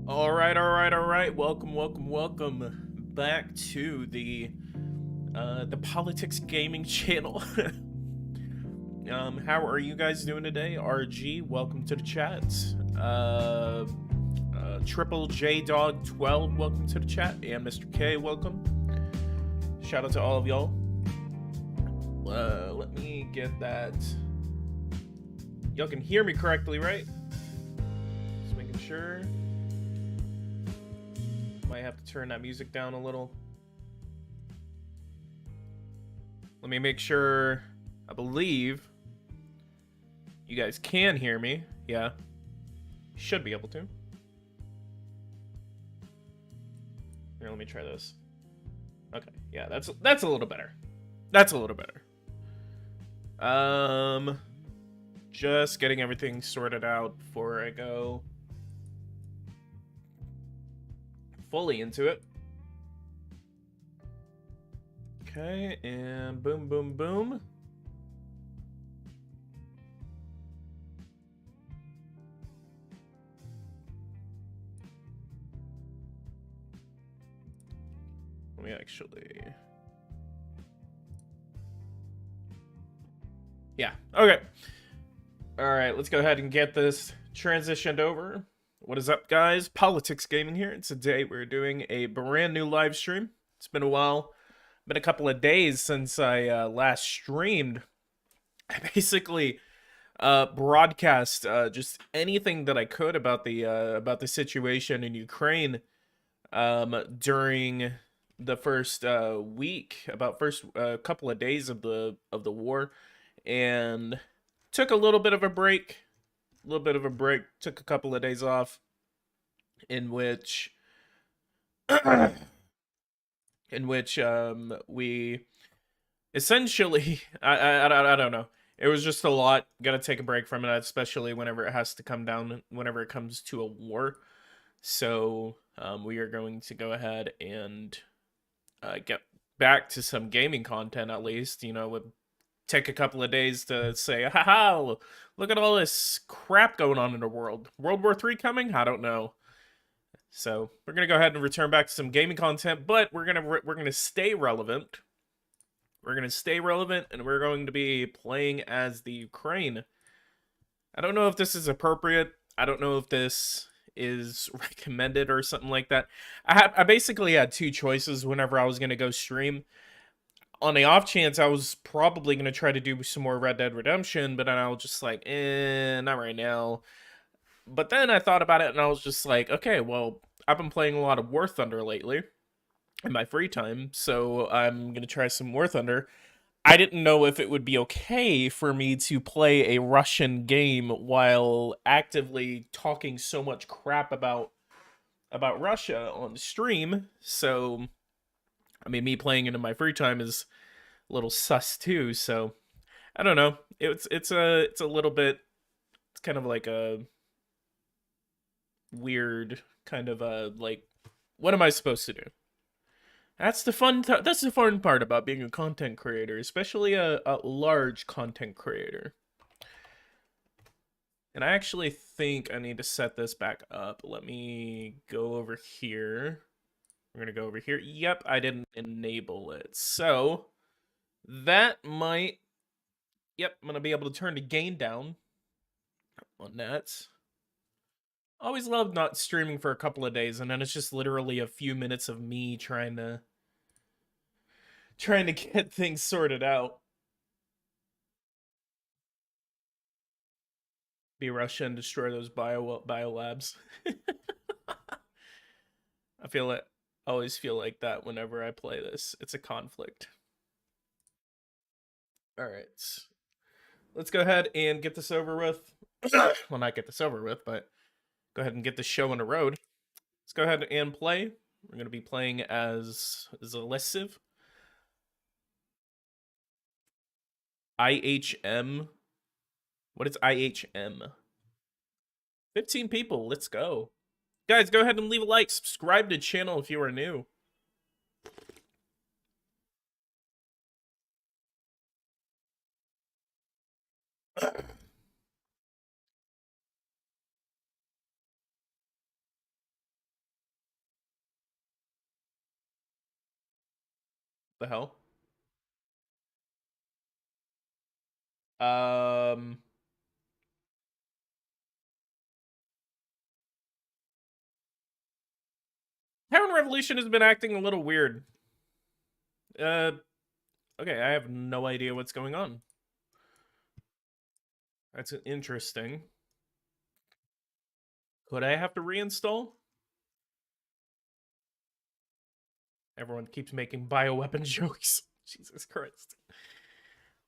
All right. Welcome back to the Politics Gaming channel. How are you guys doing today? RG, welcome to the chat. Triple J Dog 12, welcome to the chat, and Mr. K, welcome. Shout out to all of y'all. Let me get that. Y'all can hear me correctly, right? Just making sure. Might have to turn that music down a little. Let me make sure. I believe you guys can hear me. Yeah. Should be able to. Here, let me try this. Okay. Yeah, that's a little better. That's a little better. Just getting everything sorted out before I go fully into it. Okay, and boom, boom, boom. Let me actually... Yeah, okay. Alright, let's go ahead and get this transitioned over. What is up, guys? Politics Gaming here. Today we're doing a brand new live stream. It's been a while. Been a couple of days since I last streamed. I basically broadcast just anything that I could about the situation in Ukraine during the first week, about first couple of days of the war, and took a little bit of a break. Took a couple of days off, in which we essentially I don't know. It was just a lot. Gotta take a break from it, especially whenever it has to come down, whenever it comes to a war. So we are going to go ahead and get back to some gaming content, at least. You know, take a couple of days to say, haha, look at all this crap going on in the world. World War III coming? I don't know. So we're gonna go ahead and return back to some gaming content, but we're gonna stay relevant. We're gonna stay relevant, and we're going to be playing as the Ukraine. I don't know if this is appropriate. I don't know if this is recommended or something like that. I basically had two choices whenever I was gonna go stream. On the off chance, I was probably gonna try to do some more Red Dead Redemption, but then I was just like, not right now. But then I thought about it, and I was just like, okay, well, I've been playing a lot of War Thunder lately in my free time, so I'm gonna try some War Thunder. I didn't know if it would be okay for me to play a Russian game while actively talking so much crap about Russia on the stream. So, I mean, me playing it in my free time is a little sus too. So, I don't know. It's a little bit. It's kind of like a weird kind of like, what am I supposed to do? That's the fun. That's the fun part about being a content creator, especially a large content creator. And I actually think I need to set this back up. Let me go over here. We're gonna go over here. Yep, I didn't enable it. So that might. Yep, I'm gonna be able to turn the gain down on that. Always loved not streaming for a couple of days, and then it's just literally a few minutes of me trying to get things sorted out. Be Russia and destroy those biolabs. I feel it. Always feel like that whenever I play this. It's a conflict. All right, let's go ahead and get this over with. Well, not get this over with, but go ahead and get the show on the road. Let's go ahead and play. We're going to be playing as Zalesiv. IHM. What is IHM? 15 people. Let's go. Guys, go ahead and leave a like. Subscribe to the channel if you are new. The hell? Um, Terran Revolution has been acting a little weird. Uh, okay, I have no idea what's going on. That's interesting. Could I have to reinstall? Everyone keeps making bioweapon jokes. Jesus Christ.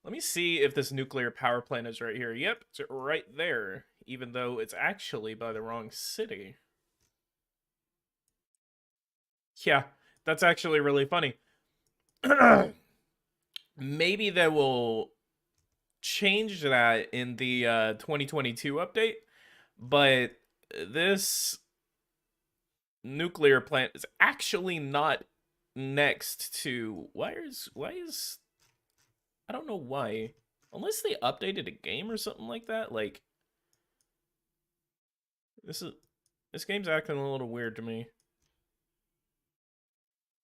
Let me see if this nuclear power plant is right here. Yep, it's right there, even though it's actually by the wrong city. Yeah, that's actually really funny. Maybe they will change that in the 2022 update, but this nuclear plant is actually not next to why is I don't know why. Unless they updated a game or something like that. Like this game's acting a little weird to me.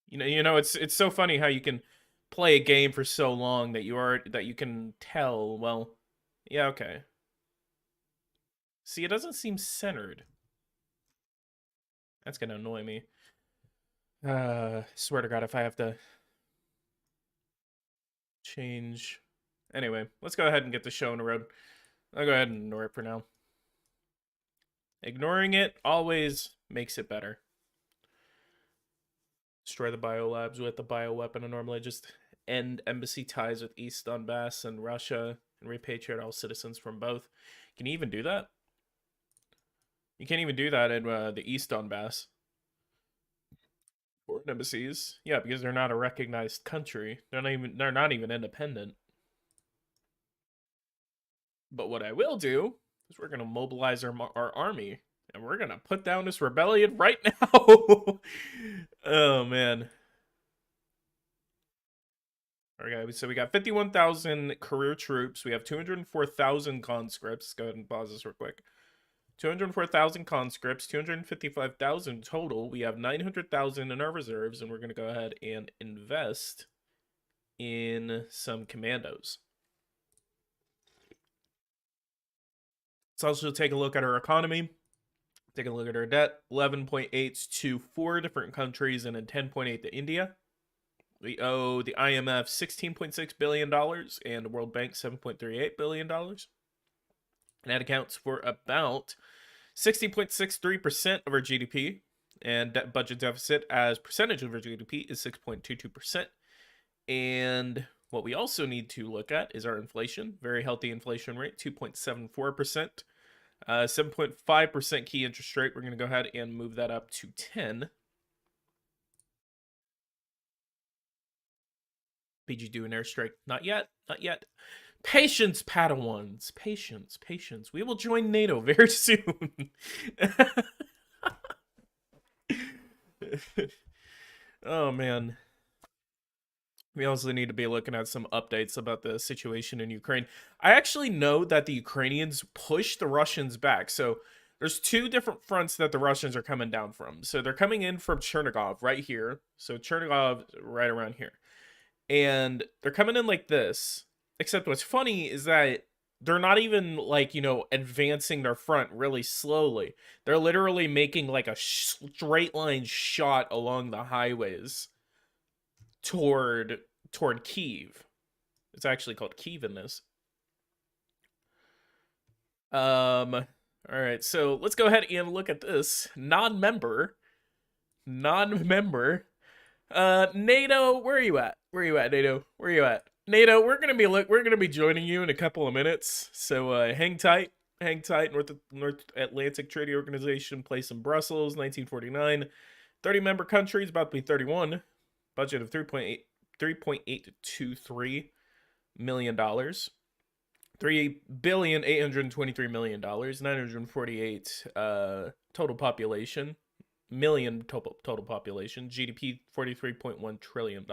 It's so funny how you can play a game for so long that you can tell, well, yeah, okay. See, it doesn't seem centered. That's gonna annoy me. Swear to God, if I have to change. Anyway, let's go ahead and get the show on the road. I'll go ahead and ignore it for now. Ignoring it always makes it better. Destroy the biolabs with the bioweapon and normally just end embassy ties with East Donbass and Russia and repatriate all citizens from both. Can you even do that? You can't even do that in the East Donbass. Foreign embassies. Yeah, because they're not a recognized country. They're not even independent. But what I will do is we're gonna mobilize our army and we're gonna put down this rebellion right now. Oh man. Okay, so we got 51,000 career troops. We have 204,000 conscripts. Go ahead and pause this real quick. 204,000 conscripts, 255,000 total. We have 900,000 in our reserves, and we're going to go ahead and invest in some commandos. Let's also take a look at our economy. Take a look at our debt. 11.8 to 4 different countries and then 10.8 to India. We owe the IMF $16.6 billion and the World Bank $7.38 billion. And that accounts for about 60.63% of our GDP. And budget deficit as percentage of our GDP is 6.22%. And what we also need to look at is our inflation. Very healthy inflation rate, 2.74%. 7.5% key interest rate. We're going to go ahead and move that up to 10. BG do an airstrike. Not yet. Not yet. Patience, Padawans. Patience. Patience. We will join NATO very soon. Oh, man. We also need to be looking at some updates about the situation in Ukraine. I actually know that the Ukrainians pushed the Russians back. So there's two different fronts that the Russians are coming down from. So they're coming in from Chernigov right here. So Chernigov right around here. And they're coming in like this. Except what's funny is that they're not even like, advancing their front really slowly. They're literally making like a straight line shot along the highways toward Kyiv. It's actually called Kyiv in this. All right, so let's go ahead and look at this non-member. NATO, where are you at? Where are you at, NATO? Where are you at? NATO, we're gonna be joining you in a couple of minutes. So hang tight. Hang tight. North Atlantic Treaty Organization, place in Brussels, 1949. 30-member countries, about to be 31. Budget of $3.823 million. $3,823,000,000. 948 total population. Million total population. GDP $43.1 trillion.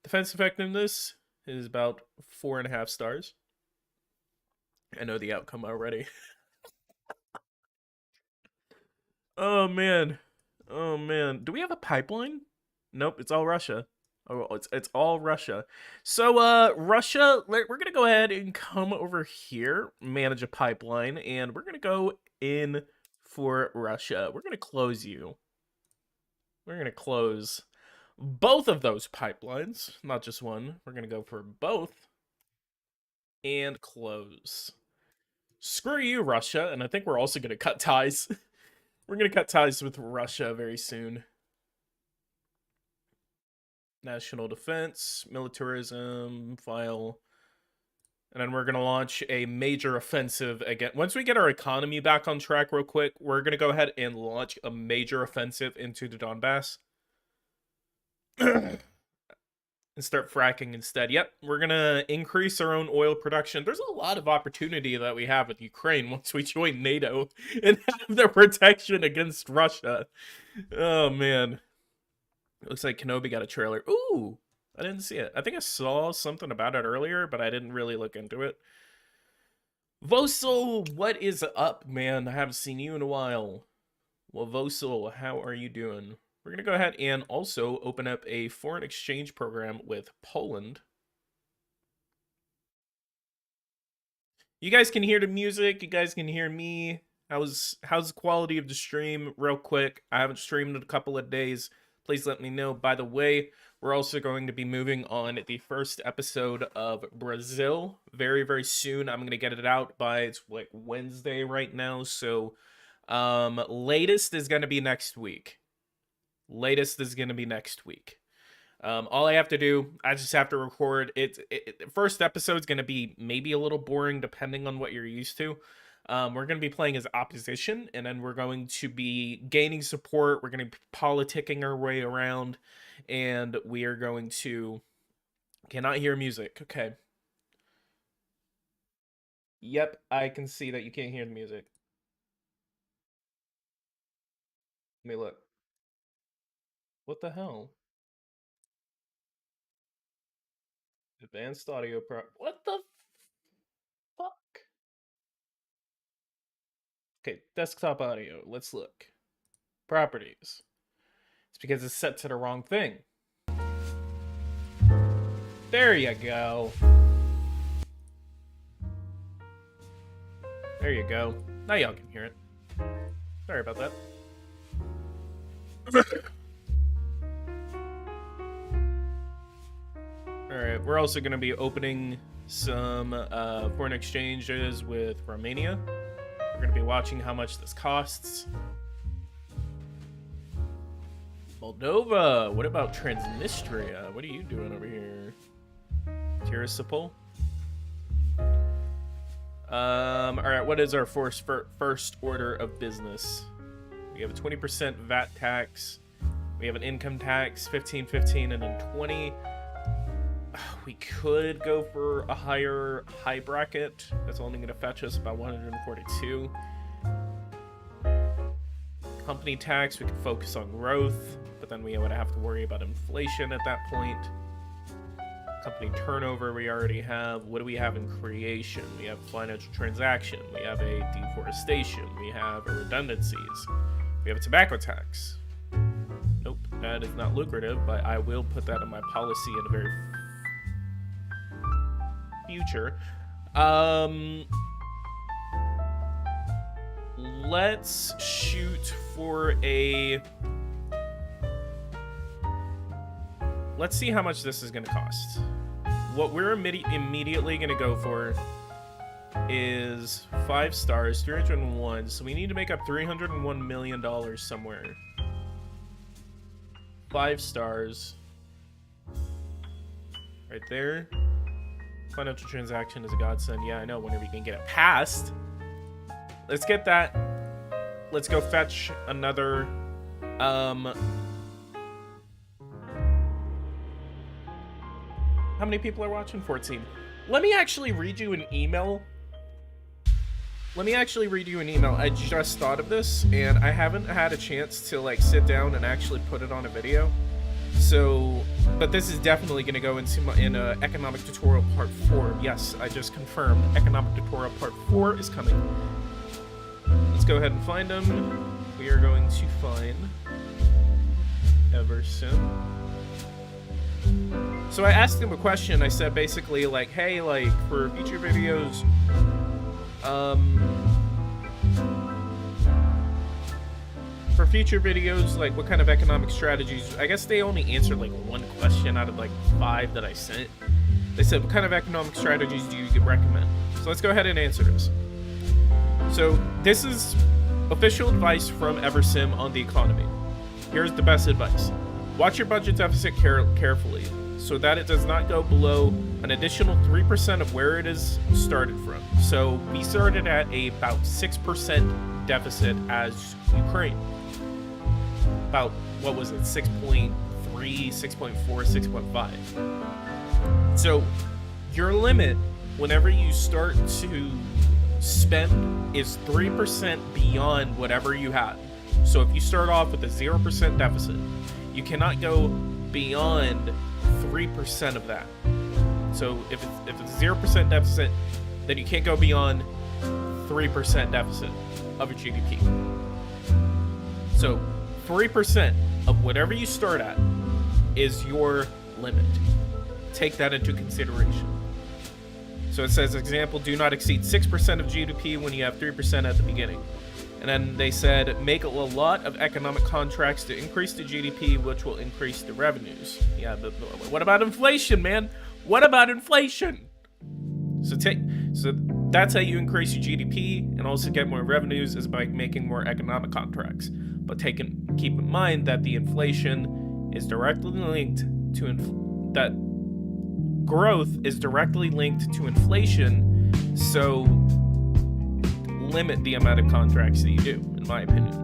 Defense effectiveness is about 4.5 stars. I know the outcome already. Oh man. Oh man. Do we have a pipeline? Nope, it's all Russia. Oh, it's all Russia. So, Russia, we're gonna go ahead and come over here, manage a pipeline, and we're gonna go in for Russia. We're gonna close you. We're gonna close both of those pipelines, not just one. We're gonna go for both and close. Screw you, Russia, and I think we're also gonna cut ties. We're gonna cut ties with Russia very soon. National defense, militarism, file. And then we're going to launch a major offensive again. Once we get our economy back on track real quick, we're going to go ahead and launch a major offensive into the Donbass. And start fracking instead. Yep, we're going to increase our own oil production. There's a lot of opportunity that we have with Ukraine once we join NATO and have the protection against Russia. Oh, man. It looks like Kenobi got a trailer. Ooh, I didn't see it. I think I saw something about it earlier, but I didn't really look into it. Vosel, what is up, man? I haven't seen you in a while. Well, Vosel, how are you doing? We're going to go ahead and also open up a foreign exchange program with Poland. You guys can hear the music. You guys can hear me. How's the quality of the stream? Real quick, I haven't streamed in a couple of days. Please let me know. By the way, we're also going to be moving on the first episode of Brazil very, very soon. I'm going to get it out by, it's like Wednesday right now. So, latest is going to be next week. Latest is going to be next week. All I have to do, I just have to record it. First episode is going to be maybe a little boring depending on what you're used to. We're going to be playing as opposition, and then we're going to be gaining support. We're going to be politicking our way around, and we are going to... Cannot hear music. Okay. Yep, I can see that you can't hear the music. Let me look. What the hell? Advanced audio pro... What the fuck? Okay, desktop audio. Let's look. Properties. It's because it's set to the wrong thing. There you go. There you go. Now y'all can hear it. Sorry about that. Alright, we're also going to be opening some foreign exchanges with Romania. We're going to be watching how much this costs. Moldova, what about Transnistria? What are you doing over here? Tiraspol? Alright, what is our first order of business? We have a 20% VAT tax. We have an income tax, 15, 15, and then 20. We could go for a high bracket. That's only going to fetch us about 142. Company tax, we could focus on growth, but then we would have to worry about inflation at that point. Company turnover we already have. What do we have in creation? We have financial transaction. We have a deforestation. We have a redundancies. We have a tobacco tax. Nope, that is not lucrative, but I will put that in my policy in a very future. Let's shoot for a... Let's see how much this is going to cost. What we're immediately going to go for is 5 stars, 301. So we need to make up $301 million somewhere. 5 stars. Right there. Financial transaction is a godsend. Yeah, I know. Whenever you can get it passed. Let's get that. Let's go fetch another... How many people are watching? 14. Let me actually read you an email. I just thought of this, and I haven't had a chance to, like, sit down and actually put it on a video. So, but this is definitely going to go in economic tutorial part 4. Yes, I just confirmed. Economic tutorial part 4 is coming. Let's go ahead and find them. We are going to find Everson. So I asked him a question. I said basically like, hey, like for future videos, like what kind of economic strategies? I guess they only answered like one question out of like 5 that I sent. They said, what kind of economic strategies do you recommend? So let's go ahead and answer this. So this is official advice from Eversim on the economy. Here's the best advice. Watch your budget deficit carefully so that it does not go below an additional 3% of where it is started from. So we started at about 6% deficit as Ukraine. About, what was it, 6.3, 6.4, 6.5. So your limit whenever you start to spend is 3% beyond whatever you have. So if you start off with a 0% deficit, you cannot go beyond 3% of that. So if it's a 0% deficit, then you can't go beyond 3% deficit of your GDP. So 3% of whatever you start at is your limit. Take that into consideration. So it says, example, do not exceed 6% of GDP when you have 3% at the beginning. And then they said, make a lot of economic contracts to increase the GDP, which will increase the revenues. Yeah, but what about inflation, man? What about inflation? So that's how you increase your GDP and also get more revenues, is by making more economic contracts. But keep in mind that the inflation is directly linked to that growth is directly linked to inflation. So limit the amount of contracts that you do, in my opinion.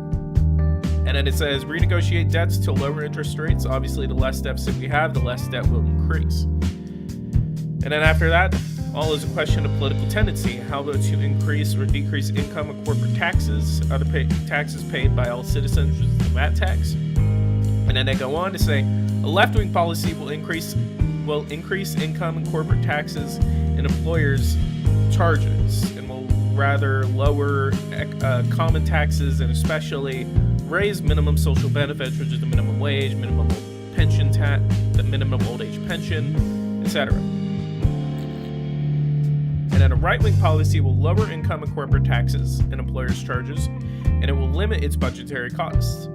And then it says renegotiate debts to lower interest rates. Obviously, the less deficit we have, the less debt will increase. And then after that, all is a question of political tendency. How about to increase or decrease income and corporate taxes, other taxes paid by all citizens, which is the VAT tax. And then they go on to say a left-wing policy will increase income and corporate taxes and employers' charges, and will rather lower common taxes and especially raise minimum social benefits, which is the minimum wage, minimum pension the minimum old age pension, etc. And then a right-wing policy will lower income and corporate taxes and employers' charges, and it will limit its budgetary costs.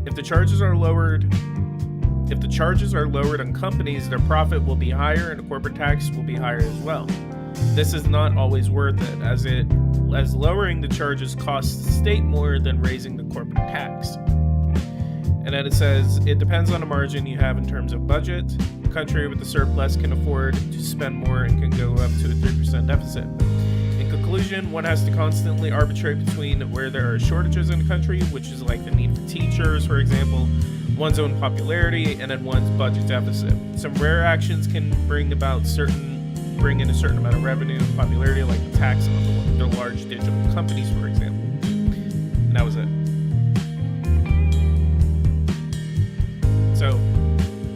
If the charges are lowered on companies, their profit will be higher and the corporate tax will be higher as well. This is not always worth it, as lowering the charges costs the state more than raising the corporate tax. And then it says, it depends on the margin you have in terms of budget. A country with a surplus can afford to spend more and can go up to a 3% deficit. In conclusion, one has to constantly arbitrate between where there are shortages in a country, which is like the need for teachers, for example, one's own popularity, and then one's budget deficit. Some rare actions can bring in a certain amount of revenue and popularity, like the tax on the large digital companies, for example. And that was it. So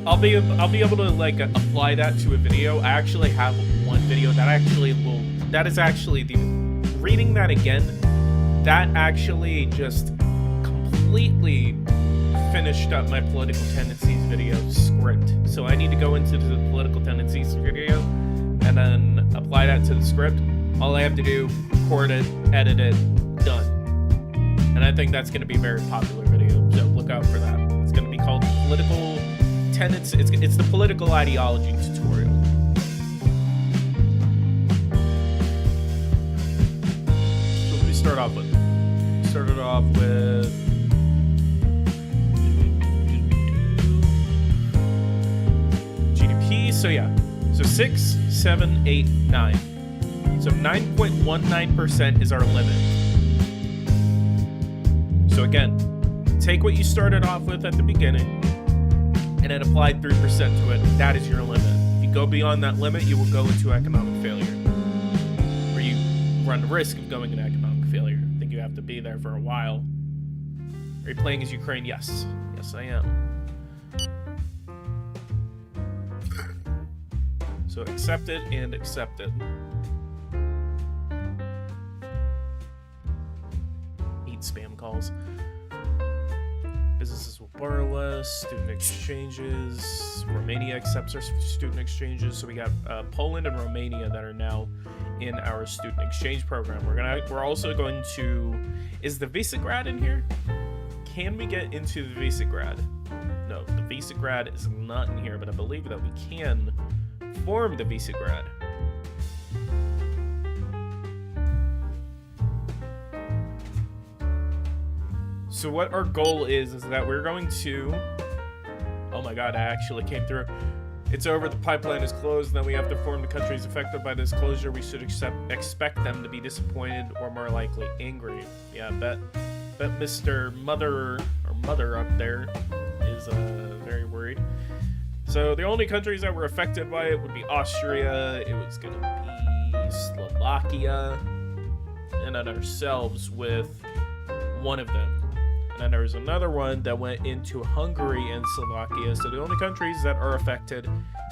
I'll be able to like apply that to a video. I actually have one video that is actually reading that again, that actually just completely finished up my political tendencies video script. So I need to go into the political tendencies video and then apply that to the script. All I have to do, record it, edit it, done. And I think that's going to be a very popular video, so look out for that. It's going to be called Political Tenets. It's the political ideology tutorial. So what do we start off with? We started off with GDP. So yeah. So 6, 7, 8, 9. So 9.19% is our limit. So again, take what you started off with at the beginning and then apply 3% to it. That is your limit. If you go beyond that limit, you will go into economic failure, or you run the risk of going into economic failure. I think you have to be there for a while. Are you playing as Ukraine? Yes. Yes, I am. So accept it and accept it. Hate spam calls. Businesses will borrow less. Student exchanges. Romania accepts our student exchanges. So we got Poland and Romania that are now in our student exchange program. We're also going to. Is the Visegrad in here? Can we get into the Visegrad? No, the Visegrad is not in here, but I believe that we can form the Visegrad. So what our goal is that we're going to... Oh my god, I actually came through. It's over, the pipeline is closed, then we have to form the countries affected by this closure. We should expect them to be disappointed or more likely angry. Yeah, bet Mr. Mother up there is very worried. So the only countries that were affected by it would be Austria, it was going to be Slovakia, and then ourselves with one of them. And then there was another one that went into Hungary and Slovakia. So the only countries that are affected,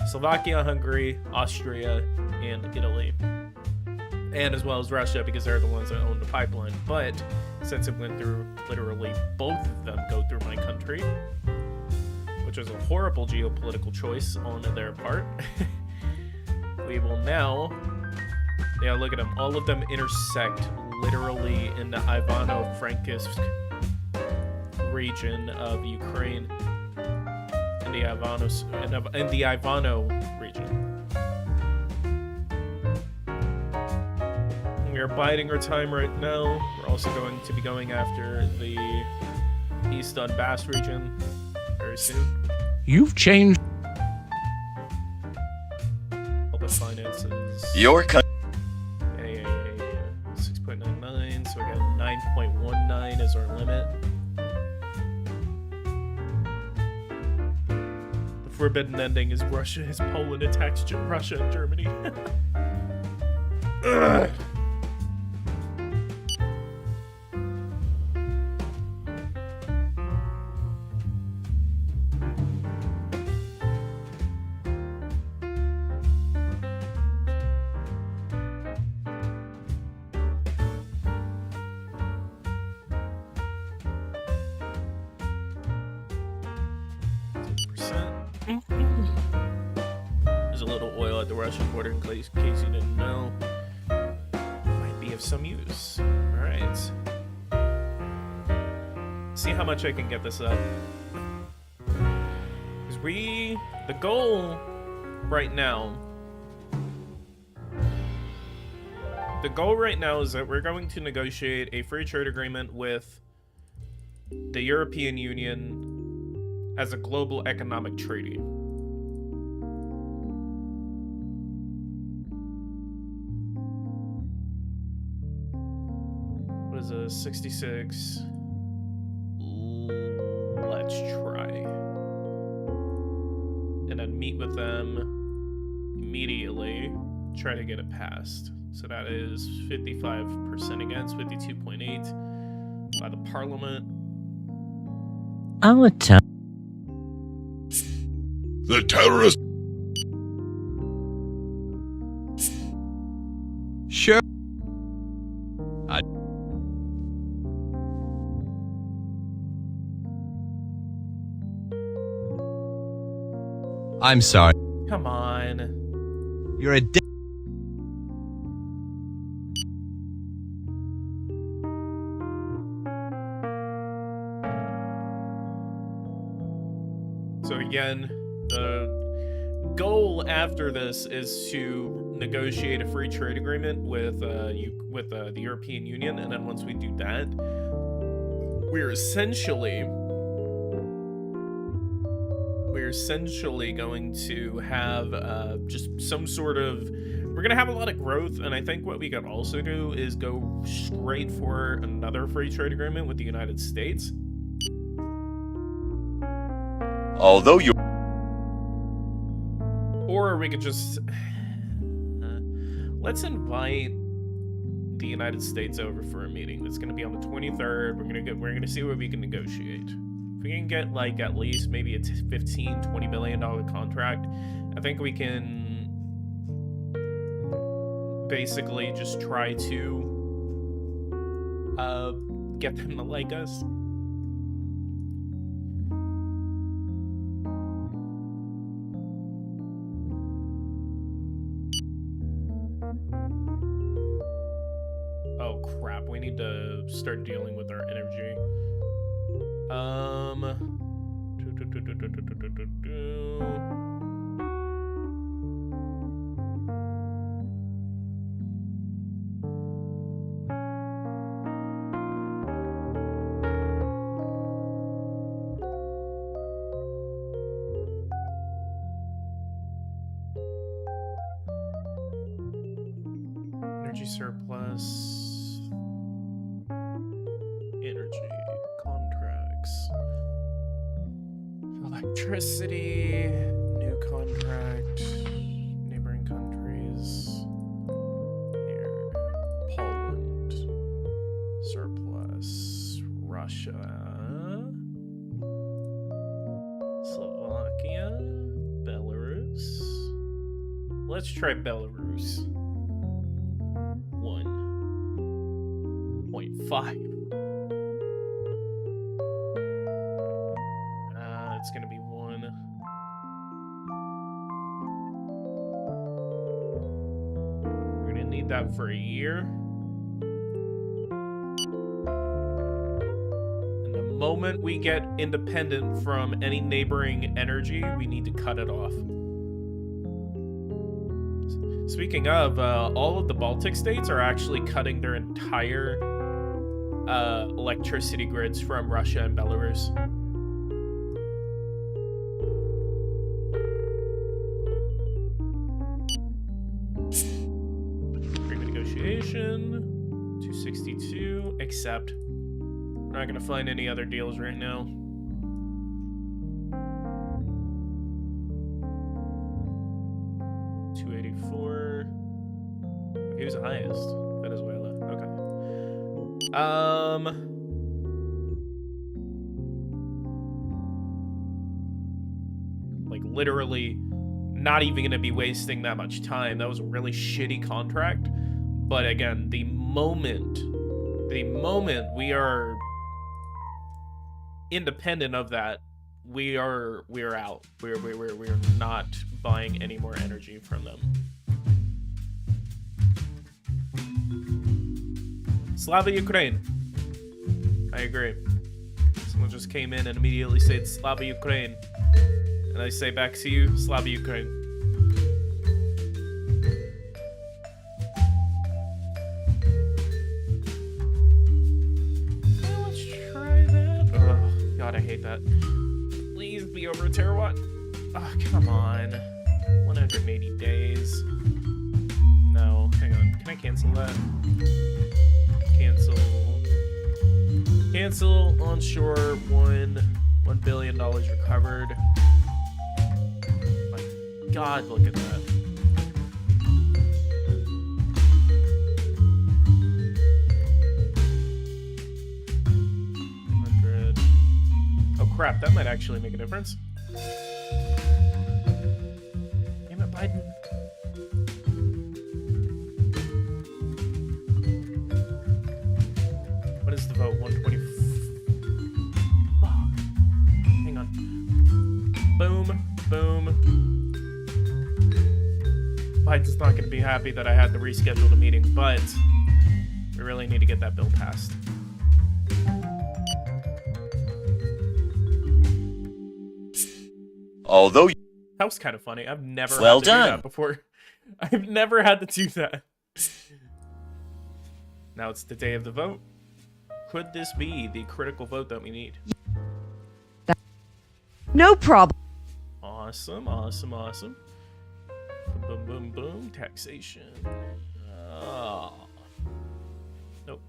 Slovakia, Hungary, Austria, and Italy. And as well as Russia, because they're the ones that own the pipeline. But since it went through, literally both of them go through my country, which was a horrible geopolitical choice on their part, we will now... Yeah, look at them. All of them intersect literally in the Ivano-Frankivsk region of Ukraine, in the Ivano region. We are biding our time right now. We're also going to be going after the East Donbass region very soon. You've changed all the finances. Your country. Yeah. 6.99, so we got 9.19 as our limit. Forbidden ending is Russia, as Poland attacks Russia and Germany. Ugh. There's a little oil at the Russian border in case you didn't know. Might be of some use. Alright. See how much I can get this up. Because the goal right now is that we're going to negotiate a free trade agreement with the European Union as a global economic treaty. What is a 66? Let's try. And then meet with them immediately. Try to get it passed. So that is 55% against, 52.8 by the parliament. our town. The terrorist. Sure. I'm sorry. Come on. You're a dick. So again, the goal after this is to negotiate a free trade agreement with the European Union, and then once we do that, we're essentially going to have just some sort of, we're gonna have a lot of growth, and I think what we could also do is go straight for another free trade agreement with the United States. Although you. Or we could just let's invite the United States over for a meeting. That's gonna be on the 23rd. We're gonna see what we can negotiate. If we can get like at least maybe a $15-20 billion contract, I think we can basically just try to get them to like us. need to start dealing with our energy. Energy surplus. Energy contracts. Electricity. New contract. Neighboring countries. Here. Poland. Surplus. Russia. Slovakia. Belarus. Let's try Belarus. 1.5. It's gonna be 1. We're gonna need that for a year. And the moment we get independent from any neighboring energy, we need to cut it off. Speaking of, all of the Baltic states are actually cutting their entire electricity grids from Russia and Belarus. Agreement negotiation, 262, accept. We're not gonna find any other deals right now. Who's the highest? Venezuela. Okay. Like literally not even gonna be wasting that much time. That was a really shitty contract. But again, the moment we are independent of that, we are out. We're not buying any more energy from them. Slava Ukraine. I agree. Someone just came in and immediately said Slava Ukraine. And I say back to you, Slava Ukraine. Well, let's try that. Oh, God, I hate that. Please be over a terawatt. Oh, come on. 180 days. No, hang on. Can I cancel that? Cancel onshore. $1 billion recovered. My God, look at that. Oh crap, that might actually make a difference. Damn it, Biden. What is the vote? 120. Fuck. Hang on. Boom. Boom. Biden's not going to be happy that I had to reschedule the meeting, but we really need to get that bill passed. Although That was kind of funny. I've never Well had to do done. that before. I've never had to do that. Now it's the day of the vote. Could this be the critical vote that we need? No problem. Awesome, awesome, awesome. Boom, boom, boom, boom. Taxation. Oh. Nope.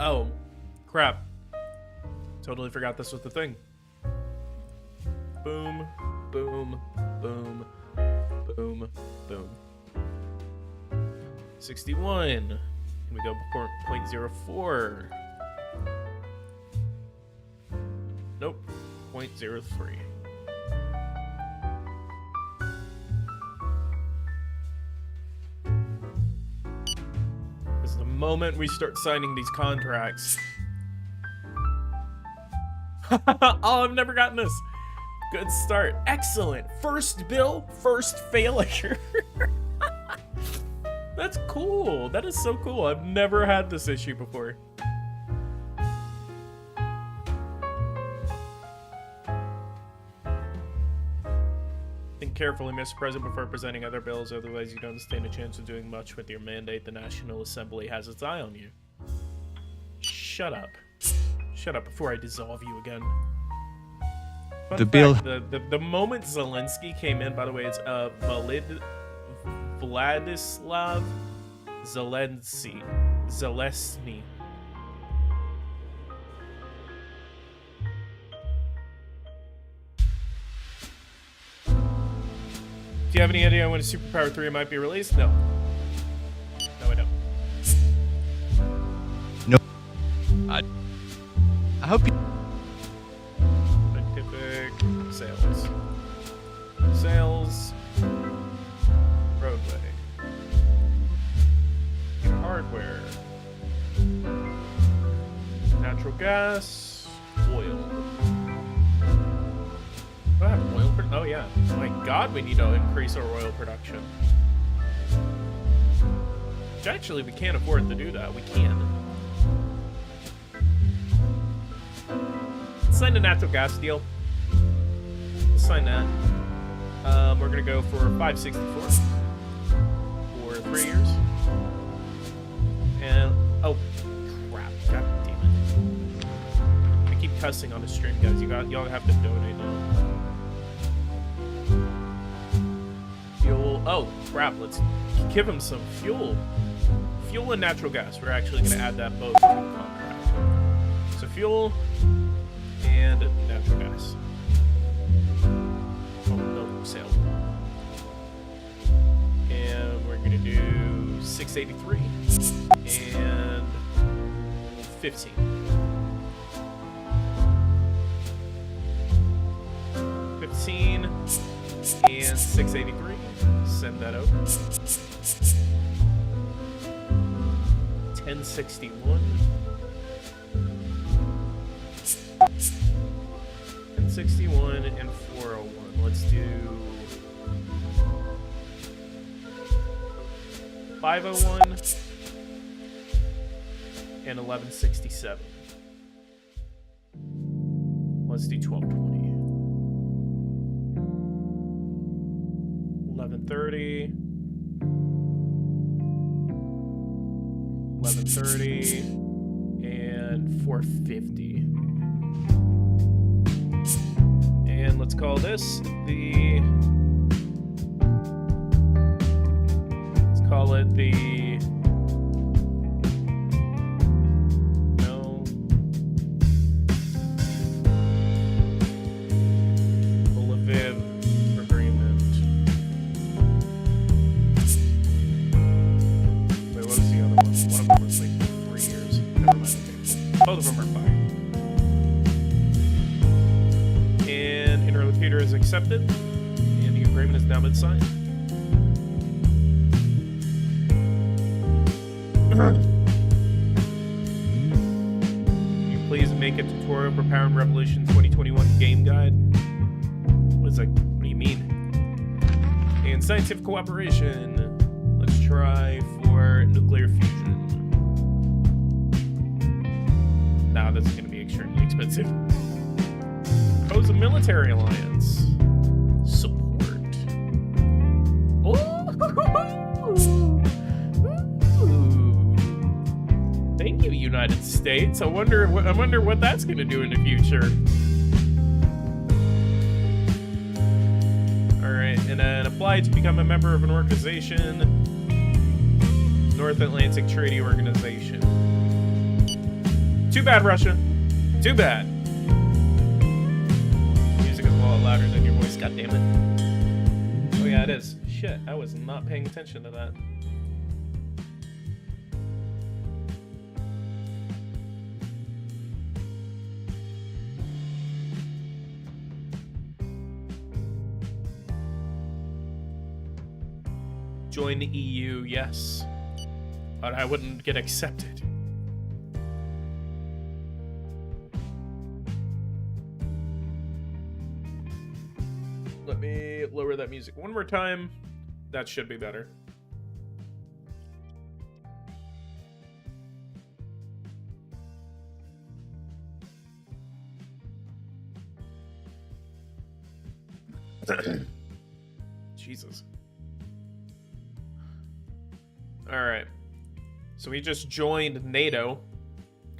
Oh, crap. Totally forgot this was the thing. Boom, boom, boom, boom, boom. 61. We go 0.04. Nope. 0.03. Because the moment we start signing these contracts. Oh, I've never gotten this. Good start. Excellent. First bill, first failure. That's cool. That is so cool. I've never had this issue before. Think carefully, Mr. President, before presenting other bills, otherwise you don't stand a chance of doing much with your mandate. The National Assembly has its eye on you. Shut up. Shut up before I dissolve you again. Fun fact, the moment Zelensky came in, by the way, it's Vladislav Zelensky. Do you have any idea when Superpower 3 might be released? No. No, I don't. No. I hope you... Scientific sales. Sales. Roadway. Hardware. Natural gas. Oil. Do I have oil? Oh yeah. My God, we need to increase our oil production. Which actually, we can't afford to do that. We can. Let's sign a natural gas deal. Let's sign that. We're gonna go for 564 for 3 years. And oh crap! God damn it! I keep cussing on the stream, guys. Y'all have to donate now. Fuel. Oh crap! Let's give him some fuel. Fuel and natural gas. We're actually gonna add that both to the contract. So fuel and natural gas. Oh no, sale. And we're gonna do 683 and 15. 15 and 683. Send that over. 1061. 1061 and 401. Let's do 501 and 1167. Let's do 1220. 1130. 1130 and 450. And let's call this the... Let's call it the... No. The Lviv agreement. Wait, what was the other one? One of them was like 3 years. Never mind, okay. Both of them are fine. And interlocutor is accepted, and the agreement has now been signed. Can you please make a tutorial for Power and Revolution 2021 game guide? What is that? What do you mean? And scientific cooperation. Let's try for nuclear fusion. Nah, that's going to be extremely expensive. Propose a military alliance. Support. Ooh. Thank you, United States. I wonder what that's going to do in the future. All right, and then apply to become a member of an organization. North Atlantic Treaty Organization. Too bad, Russia. Too bad. Music is a lot louder than your voice, god damn it. Oh yeah, it is. Shit, I was not paying attention to that. Join the EU, yes. But I wouldn't get accepted. Let me lower that music one more time. That should be better. Jesus. Alright. So we just joined NATO.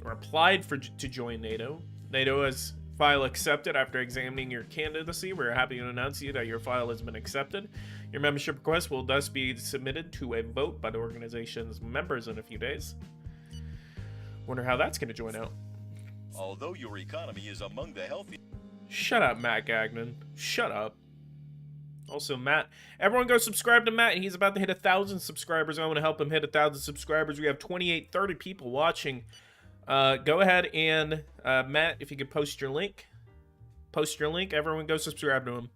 Or applied to join NATO. NATO has file accepted after examining your candidacy. We're happy to announce to you that your file has been accepted. Your membership request will thus be submitted to a vote by the organization's members in a few days. Wonder how that's going to join out. Although your economy is among the healthy. Shut up, Matt Gagnon. Shut up. Also, Matt, everyone go subscribe to Matt. He's about to hit 1,000 subscribers. I want to help him hit 1,000 subscribers. We have 30 people watching. Go ahead and, Matt, if you could post your link. Post your link. Everyone go subscribe to him.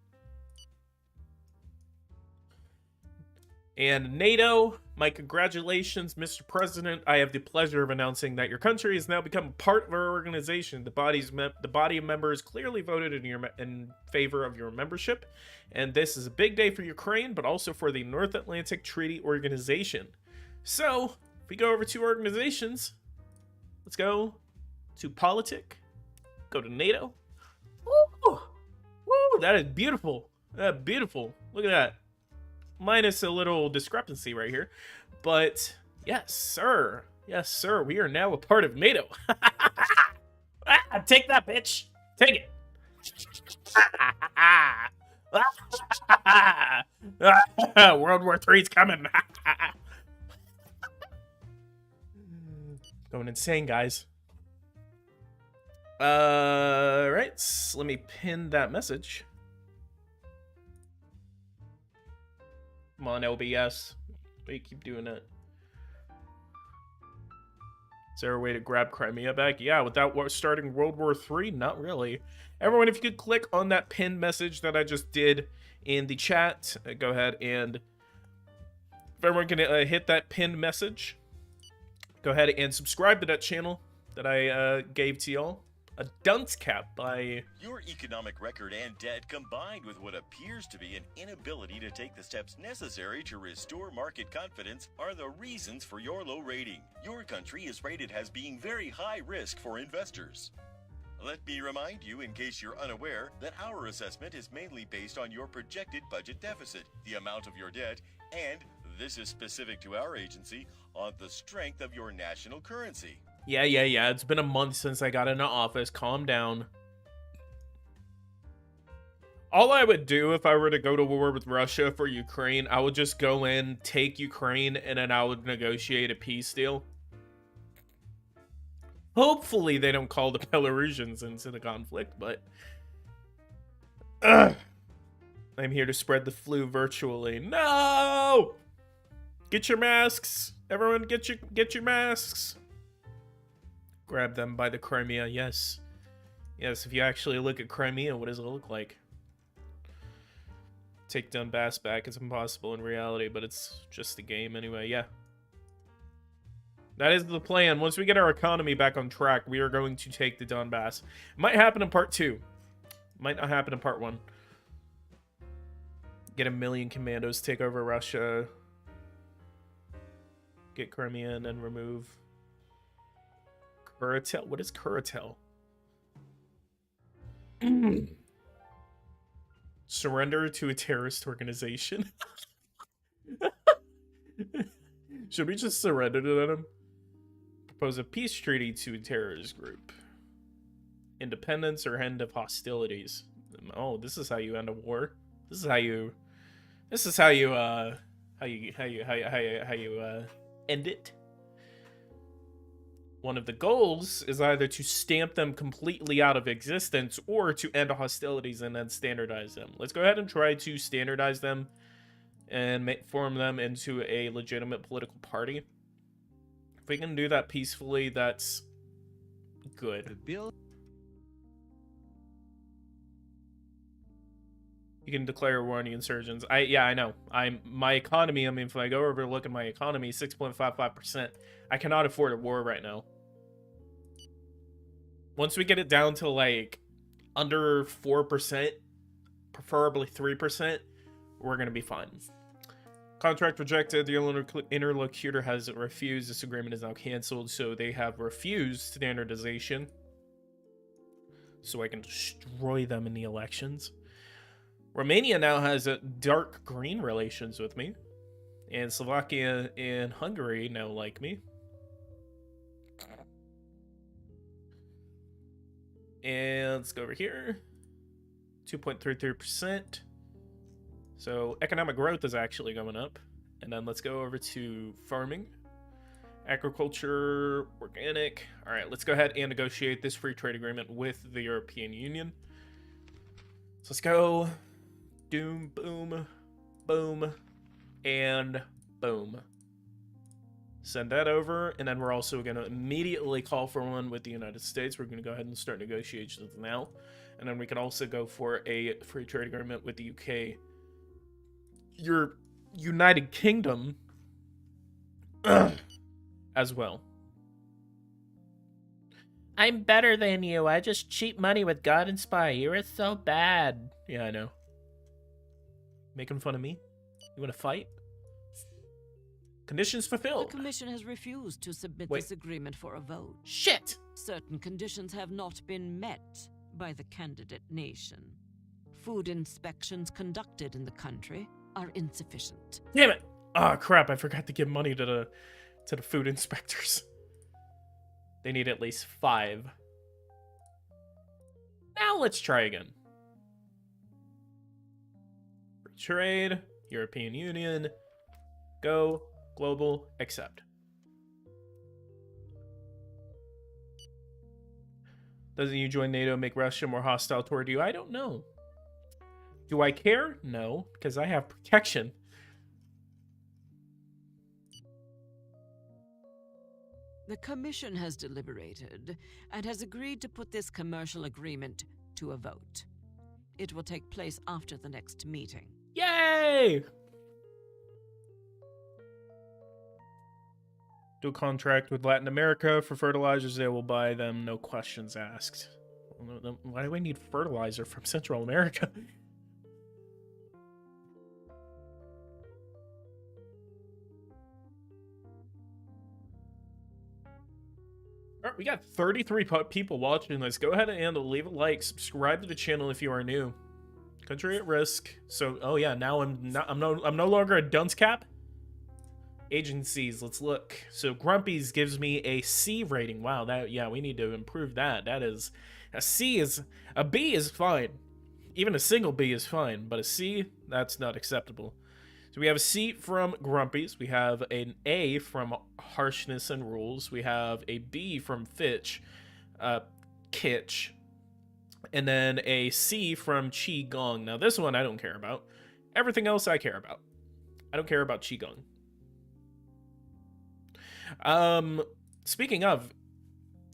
And NATO, my congratulations, Mr. President. I have the pleasure of announcing that your country has now become part of our organization. The body of members clearly voted in favor of your membership, and this is a big day for Ukraine, but also for the North Atlantic Treaty Organization. So, if we go over to organizations, let's go to Politic, go to NATO. Woo! Woo! That is beautiful. Beautiful. Look at that. Minus a little discrepancy right here. But, yes, sir. Yes, sir. We are now a part of NATO. Take that, bitch. Take it. World War III's coming. Going insane, guys. Right. Let me pin that message. Come on, LBS. Why you keep doing that? Is there a way to grab Crimea back? Yeah, without starting World War III? Not really. Everyone, if you could click on that pinned message that I just did in the chat, go ahead and... If everyone can hit that pinned message, go ahead and subscribe to that channel that I gave to y'all. A dunce cap by... Your economic record and debt, combined with what appears to be an inability to take the steps necessary to restore market confidence, are the reasons for your low rating. Your country is rated as being very high risk for investors. Let me remind you, in case you're unaware, that our assessment is mainly based on your projected budget deficit, the amount of your debt, and, this is specific to our agency, on the strength of your national currency. Yeah. It's been a month since I got into office. Calm down. All I would do if I were to go to war with Russia for Ukraine, I would just go in, take Ukraine, and then I would negotiate a peace deal. Hopefully they don't call the Belarusians into the conflict, but... I'm here to spread the flu virtually. No! Get your masks! Everyone get your masks! Grab them by the Crimea, yes. Yes, if you actually look at Crimea, what does it look like? Take Donbass back is impossible in reality, but it's just a game anyway, yeah. That is the plan. Once we get our economy back on track, we are going to take the Donbass. It might happen in part 2. Might not happen in part 1. Get 1 million commandos, take over Russia. Get Crimea and then remove... Kuritel? What is Kuritel? Surrender to a terrorist organization? Should we just surrender to them? Propose a peace treaty to a terrorist group. Independence or end of hostilities. Oh, this is how you end a war. This is how you end it. One of the goals is either to stamp them completely out of existence or to end hostilities and then standardize them. Let's go ahead and try to standardize them and form them into a legitimate political party. If we can do that peacefully, that's good. You can declare war on the insurgents. I know. My economy, I mean, if I go over and look at my economy, 6.55%. I cannot afford a war right now. Once we get it down to like under 4%, preferably 3%, we're gonna be fine. Contract rejected. The interlocutor has refused. This agreement is now canceled. So they have refused standardization. So I can destroy them in the elections. Romania now has a dark green relations with me. And Slovakia and Hungary now like me. And let's go over here. 2.33%. So economic growth is actually going up. And then let's go over to farming. Agriculture, organic. All right, let's go ahead and negotiate this free trade agreement with the European Union. So let's go. Doom, boom, boom, and boom. Send that over, and then we're also going to immediately call for one with the United States. We're going to go ahead and start negotiations now. And then we can also go for a free trade agreement with the UK. Your United Kingdom as well. I'm better than you. I just cheat money with God and Spy. You're so bad. Yeah, I know. Making fun of me? You want to fight? Conditions fulfilled. The Commission has refused to submit this agreement for a vote. Shit! Certain conditions have not been met by the candidate nation. Food inspections conducted in the country are insufficient. Damn it! Oh crap! I forgot to give money to the food inspectors. They need at least 5. Now let's try again. Free trade, European Union, go, global, accept. Doesn't you join NATO make Russia more hostile toward you? I don't know. Do I care? No, because I have protection. The Commission has deliberated and has agreed to put this commercial agreement to a vote. It will take place after the next meeting. Yay! Do a contract with Latin America for fertilizers. They will buy them, no questions asked. Why do I need fertilizer from Central America? Alright, we got 33 people watching this. Go ahead and leave a like, subscribe to the channel if you are new. Country at risk. So, oh yeah, now I'm no longer a dunce cap. Agencies, let's look. So Grumpy's gives me a C rating. Wow, yeah, we need to improve that. That is a B is fine. Even a single B is fine, but a C, that's not acceptable. So we have a C from Grumpy's. We have an A from Harshness and Rules. We have a B from Kitsch. And then a C from Qi Gong. Now this one I don't care about. Everything else I care about. I don't care about Qi Gong. Speaking of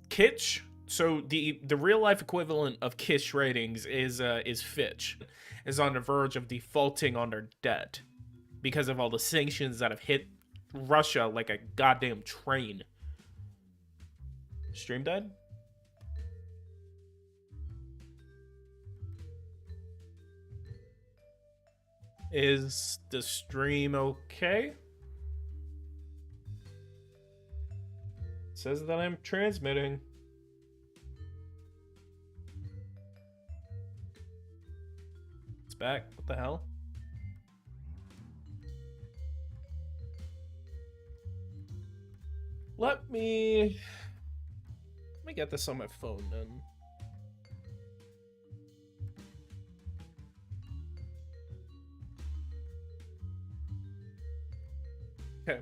Kitsch, so the real life equivalent of Kitsch ratings is Fitch, is on the verge of defaulting on their debt because of all the sanctions that have hit Russia like a goddamn train. Stream died? Is the stream okay? It says that I'm transmitting. It's back. What the hell? Let me get this on my phone then. Okay.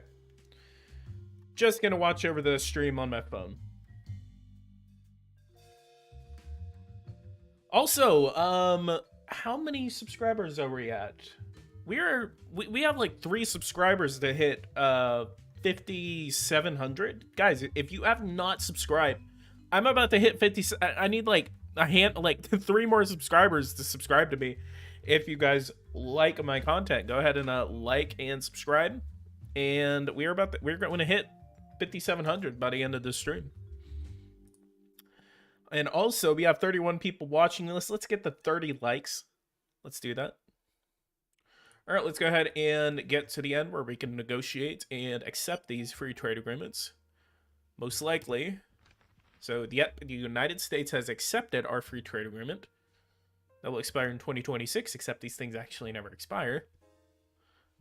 Just gonna watch over the stream on my phone. Also, how many subscribers are we at? We have like 3 subscribers to hit 5,700. Guys, if you have not subscribed, I'm about to hit 50. I need like a hand, like 3 more subscribers to subscribe to me. if you guys like my content, go ahead and like and subscribe. And we're going to hit 5,700 by the end of this stream. And also, we have 31 people watching this. Let's get the 30 likes. Let's do that. All right, let's go ahead and get to the end where we can negotiate and accept these free trade agreements. Most likely. So, the United States has accepted our free trade agreement. That will expire in 2026, except these things actually never expire.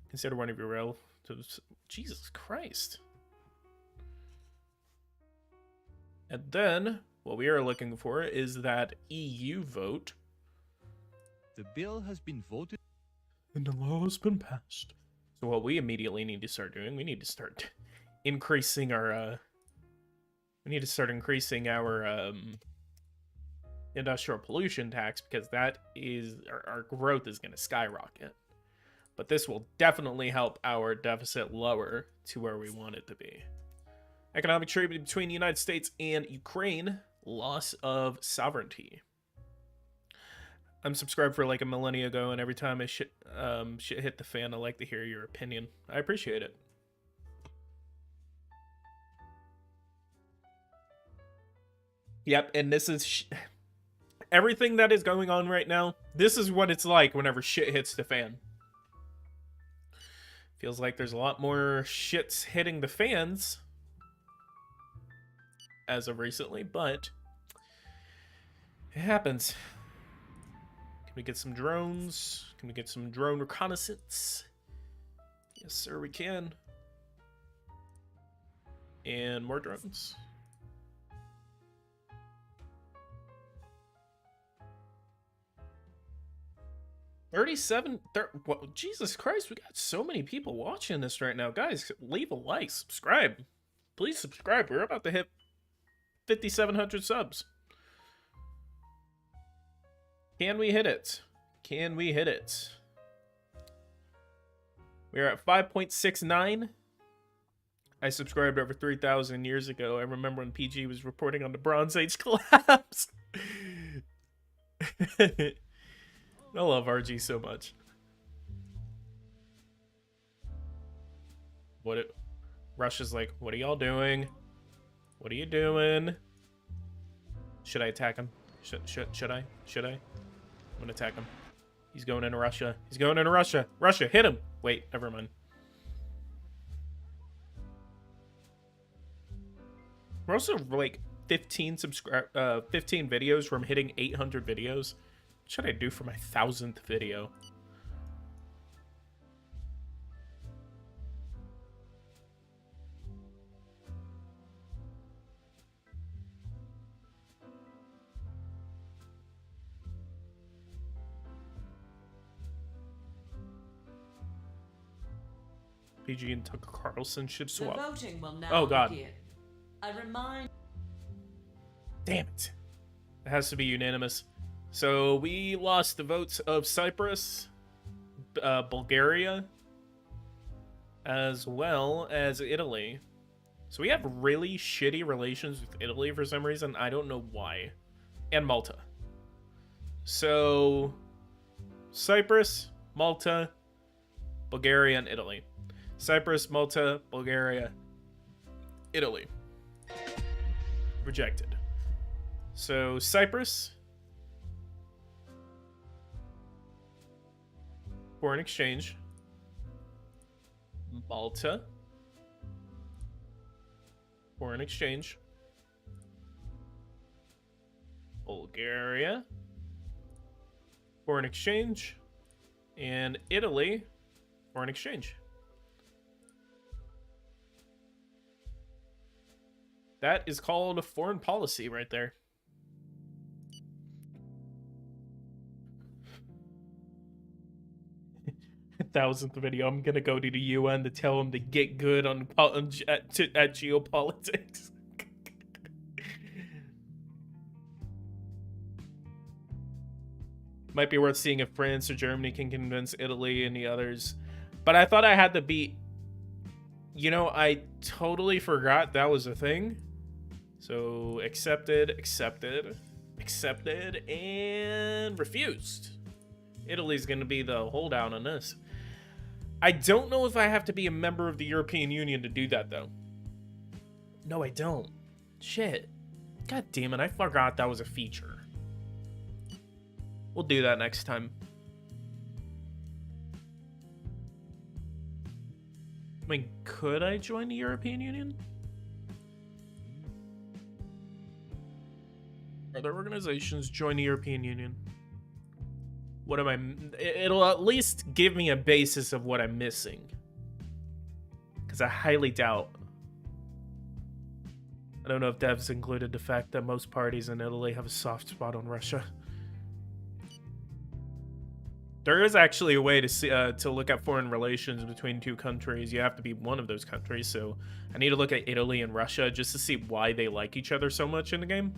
Consider one of your relatives. Jesus Christ. And then, what we are looking for is that EU vote. The bill has been voted. And the law has been passed. So what we immediately need to start doing, we need to start increasing our, industrial pollution tax, because that is, our growth is going to skyrocket. But this will definitely help our deficit lower to where we want it to be. Economic trade between the United States and Ukraine, loss of sovereignty. I'm subscribed for like a millennia ago, and every time I shit hit the fan, I like to hear your opinion. I appreciate it. Yep, and this is everything that is going on right now. This is what it's like whenever shit hits the fan. Feels like there's a lot more shits hitting the fans as of recently, but it happens. Can we get some drones? Can we get some drone reconnaissance? Yes, sir, we can. And more drones. 37. Well, Jesus Christ, we got so many people watching this right now. Guys, leave a like, subscribe. Please subscribe. We're about to hit 5,700 subs. Can we hit it? Can we hit it? We're at 5.69. I subscribed over 3,000 years ago. I remember when PG was reporting on the Bronze Age collapse. I love RG so much. Russia's like, what are y'all doing? What are you doing? Should I attack him? Should I? I'm gonna attack him. He's going into Russia. He's going into Russia. Russia, hit him. Wait, never mind. We're also like 15 videos from hitting 800 videos. What should I do for my 1,000th video? PG and Tucker Carlson should swap. The voting will now Oh god. begin. I remind. Damn it. It has to be unanimous. So we lost the votes of Cyprus, Bulgaria, as well as Italy. So we have really shitty relations with Italy for some reason. I don't know why. And Malta. So Cyprus, Malta, Bulgaria, and Italy. Cyprus, Malta, Bulgaria, Italy. Rejected. So Cyprus, foreign exchange. Malta, foreign exchange. Bulgaria, foreign exchange. And Italy, foreign exchange. That is called foreign policy right there. Thousandth video. I'm gonna go to the UN to tell them to get good at geopolitics. Might be worth seeing if France or Germany can convince Italy and the others. But I thought I had to beat. You know, I totally forgot that was a thing. So accepted, and refused. Italy's going to be the holdout on this. I don't know if I have to be a member of the European Union to do that, though. No, I don't. Shit. God damn it, I forgot that was a feature. We'll do that next time. I mean, could I join the European Union? Other organizations join the European Union. What am I... It'll at least give me a basis of what I'm missing. Because I highly doubt... I don't know if devs included the fact that most parties in Italy have a soft spot on Russia. There is actually a way to see, to look at foreign relations between two countries. You have to be one of those countries, so I need to look at Italy and Russia just to see why they like each other so much in the game.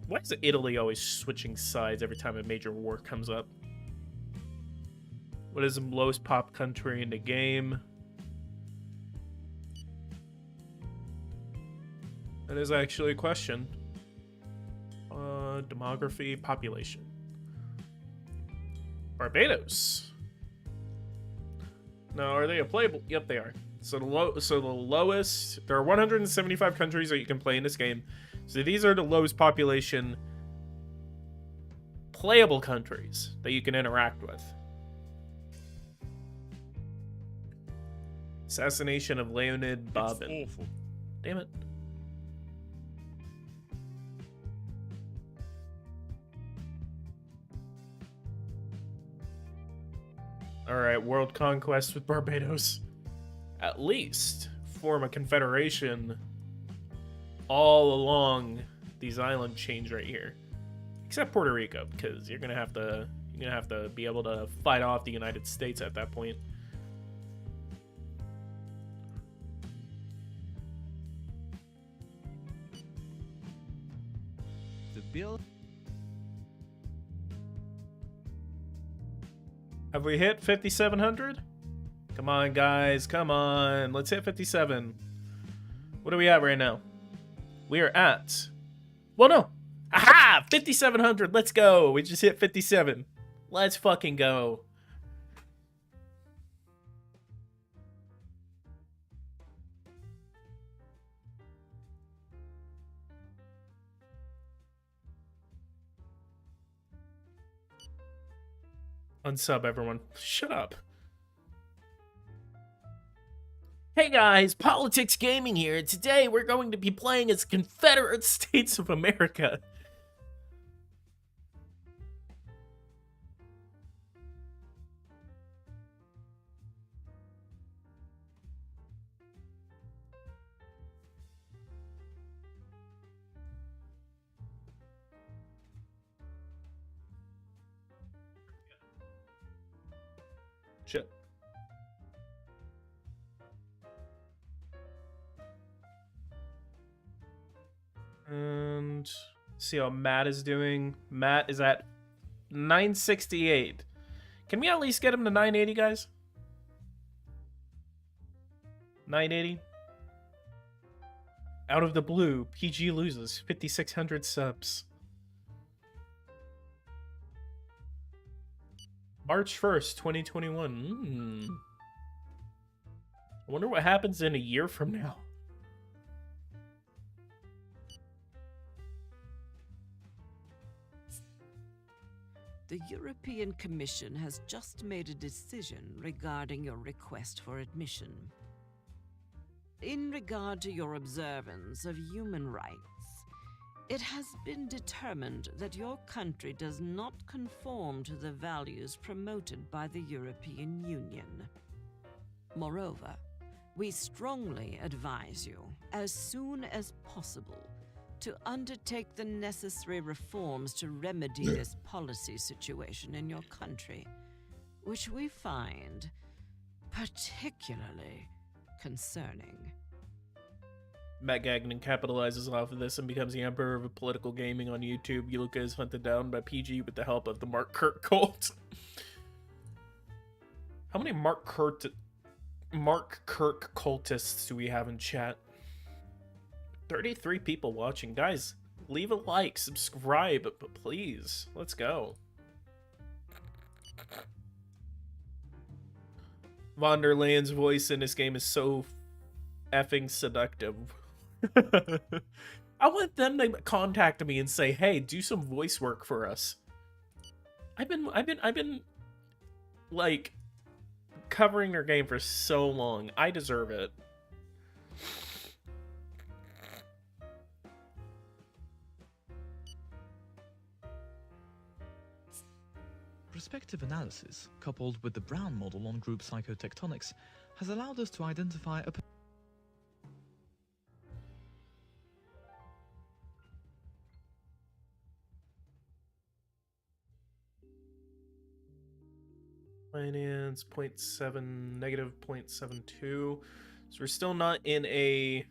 Why is Italy always switching sides every time a major war comes up? What is the lowest pop country in the game? That is actually a question. Demography, population. Barbados. Now, are they a playable? Yep, they are. So the lowest. There are 175 countries that you can play in this game. So these are the lowest population playable countries that you can interact with. Assassination of Leonid Babin. It's awful. Damn it. Alright, world conquest with Barbados. At least form a confederation all along these island chains right here. Except Puerto Rico, because you're gonna have to be able to fight off the United States at that point. The bill. Have we hit 5,700? Come on, guys. Come on. Let's hit 57. What are we at right now? We are at... Well, no. Aha! 5,700. Let's go. We just hit 57. Let's fucking go. Unsub, everyone. Shut up. Hey guys, PoliticsGaming here. Today we're going to be playing as Confederate States of America. Shit. And see how Matt is doing. Matt is at 968. Can we at least get him to 980, guys? 980? Out of the blue, PG loses 5,600 subs. March 1st, 2021. I wonder what happens in a year from now. The European Commission has just made a decision regarding your request for admission. In regard to your observance of human rights, it has been determined that your country does not conform to the values promoted by the European Union. Moreover, we strongly advise you, as soon as possible, to undertake the necessary reforms to remedy this policy situation in your country, which we find particularly concerning. Matt Gagnon capitalizes off of this and becomes the emperor of political gaming on YouTube. Yuka is hunted down by PG with the help of the Mark Kirk cult. How many Mark Kirk cultists do we have in chat? 33 people watching. Guys, leave a like, subscribe, but please, let's go. Von der Leyen's voice in this game is so effing seductive. I want them to contact me and say, "Hey, do some voice work for us." I've been like covering their game for so long. I deserve it. Prospective analysis, coupled with the Brown model on group psychotectonics, has allowed us to identify a Finance 0.7, negative 0.72. So we're still not in a...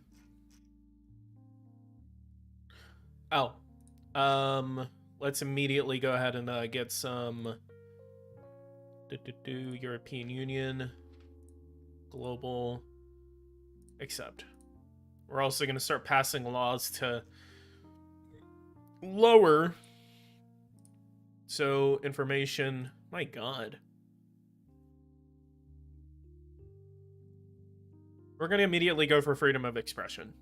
Oh. Let's immediately go ahead and get some... European Union. Global. Accept. We're also going to start passing laws to lower... So, information... My god. We're going to immediately go for freedom of expression.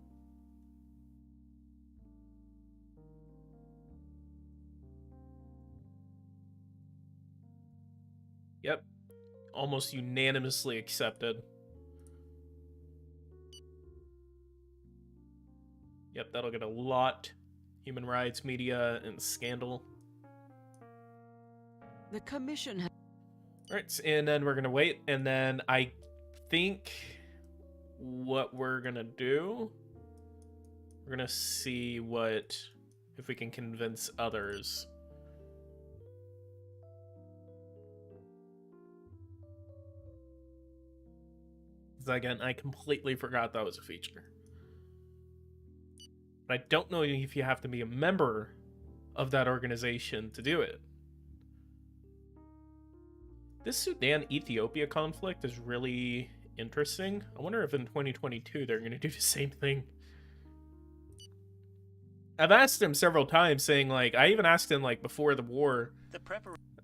Yep. Almost unanimously accepted. Yep, that'll get a lot. Human rights, media, and scandal. The Commission has... Alright, and then we're going to wait, and then I think... what we're gonna do, we're gonna see if we can convince others. Again, I completely forgot that was a feature. But I don't know if you have to be a member of that organization to do it. This Sudan-Ethiopia conflict is really interesting. I wonder if in 2022 they're going to do the same thing. I've asked him several times, saying, like, I even asked him, like, before the war,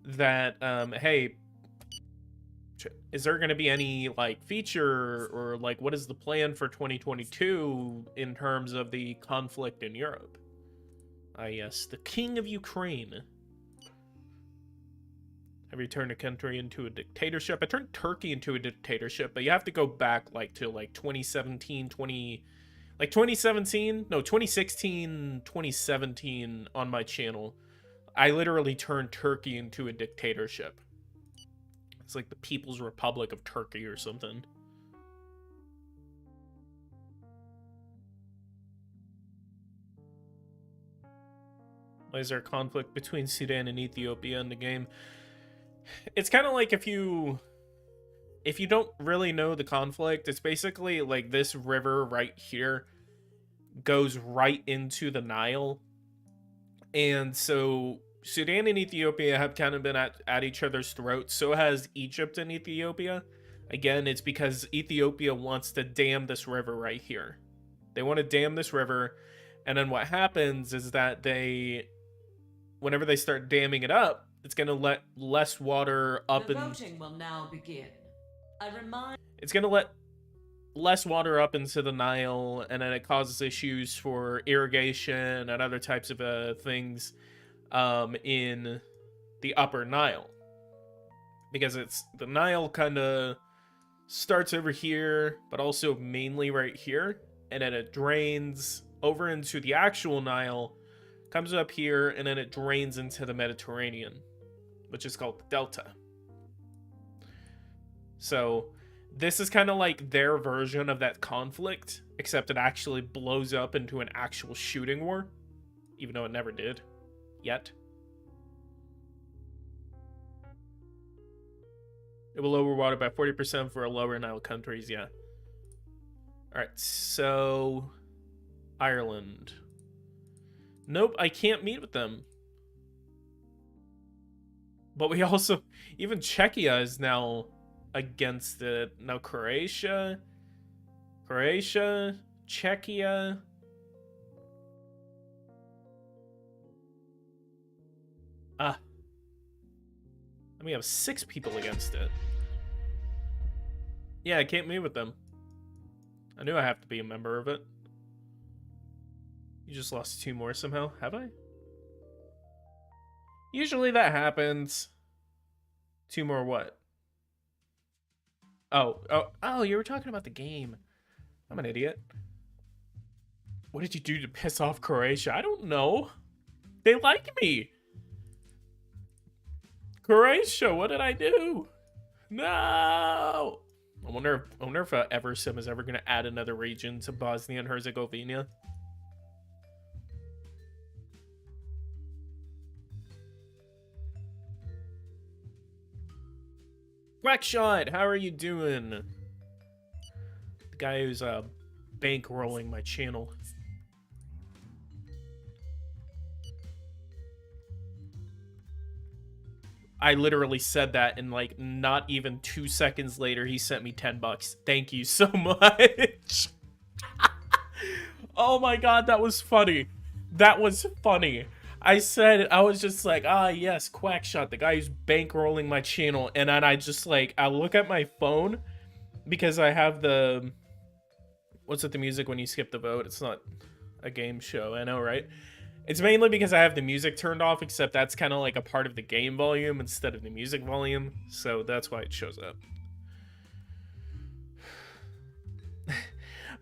that, hey, is there going to be any, like, feature, or, like, what is the plan for 2022 in terms of the conflict in Europe? Ah, yes, the King of Ukraine. Have you turned a country into a dictatorship? I turned Turkey into a dictatorship, but you have to go back, like, to, like, 2017, 2017? No, 2016, 2017 on my channel. I literally turned Turkey into a dictatorship. It's like the People's Republic of Turkey or something. Why is there a conflict between Sudan and Ethiopia in the game? It's kind of like if you don't really know the conflict, it's basically like this river right here goes right into the Nile. And so Sudan and Ethiopia have kind of been at each other's throats. So has Egypt and Ethiopia. Again, it's because Ethiopia wants to dam this river right here. They want to dam this river. And then what happens is that whenever they start damming it up, it's going to let less water up. The voting will now begin. It's going to let less water up into the Nile, and then it causes issues for irrigation and other types of things in the upper Nile. Because the Nile kind of starts over here, but also mainly right here, and then it drains over into the actual Nile, comes up here, and then it drains into the Mediterranean, which is called the Delta. So this is kind of like their version of that conflict, except it actually blows up into an actual shooting war, even though it never did yet. It will lower water by 40% for lower Nile countries, yeah. Alright, so Ireland. Nope, I can't meet with them. But we also, even Czechia is now against it. Now Croatia, Czechia. Ah. And we have 6 people against it. Yeah, I can't meet with them. I knew I have to be a member of it. You just lost 2 more somehow, have I? Usually that happens. 2 more what? Oh, you were talking about the game. I'm an idiot. What did you do to piss off Croatia? I don't know. They like me. Croatia, what did I do? No. I wonder if Eversim is ever gonna add another region to Bosnia and Herzegovina. Quackshot, how are you doing? The guy who's bankrolling my channel. I literally said that, and like not even 2 seconds later, he sent me $10. Thank you so much. Oh my god, that was funny. That was funny. I was just like, ah, yes, Quackshot, the guy who's bankrolling my channel. And then I just like, I look at my phone because I have the, what's with the music when you skip the vote? It's not a game show, I know, right? It's mainly because I have the music turned off, except that's kind of like a part of the game volume instead of the music volume. So that's why it shows up.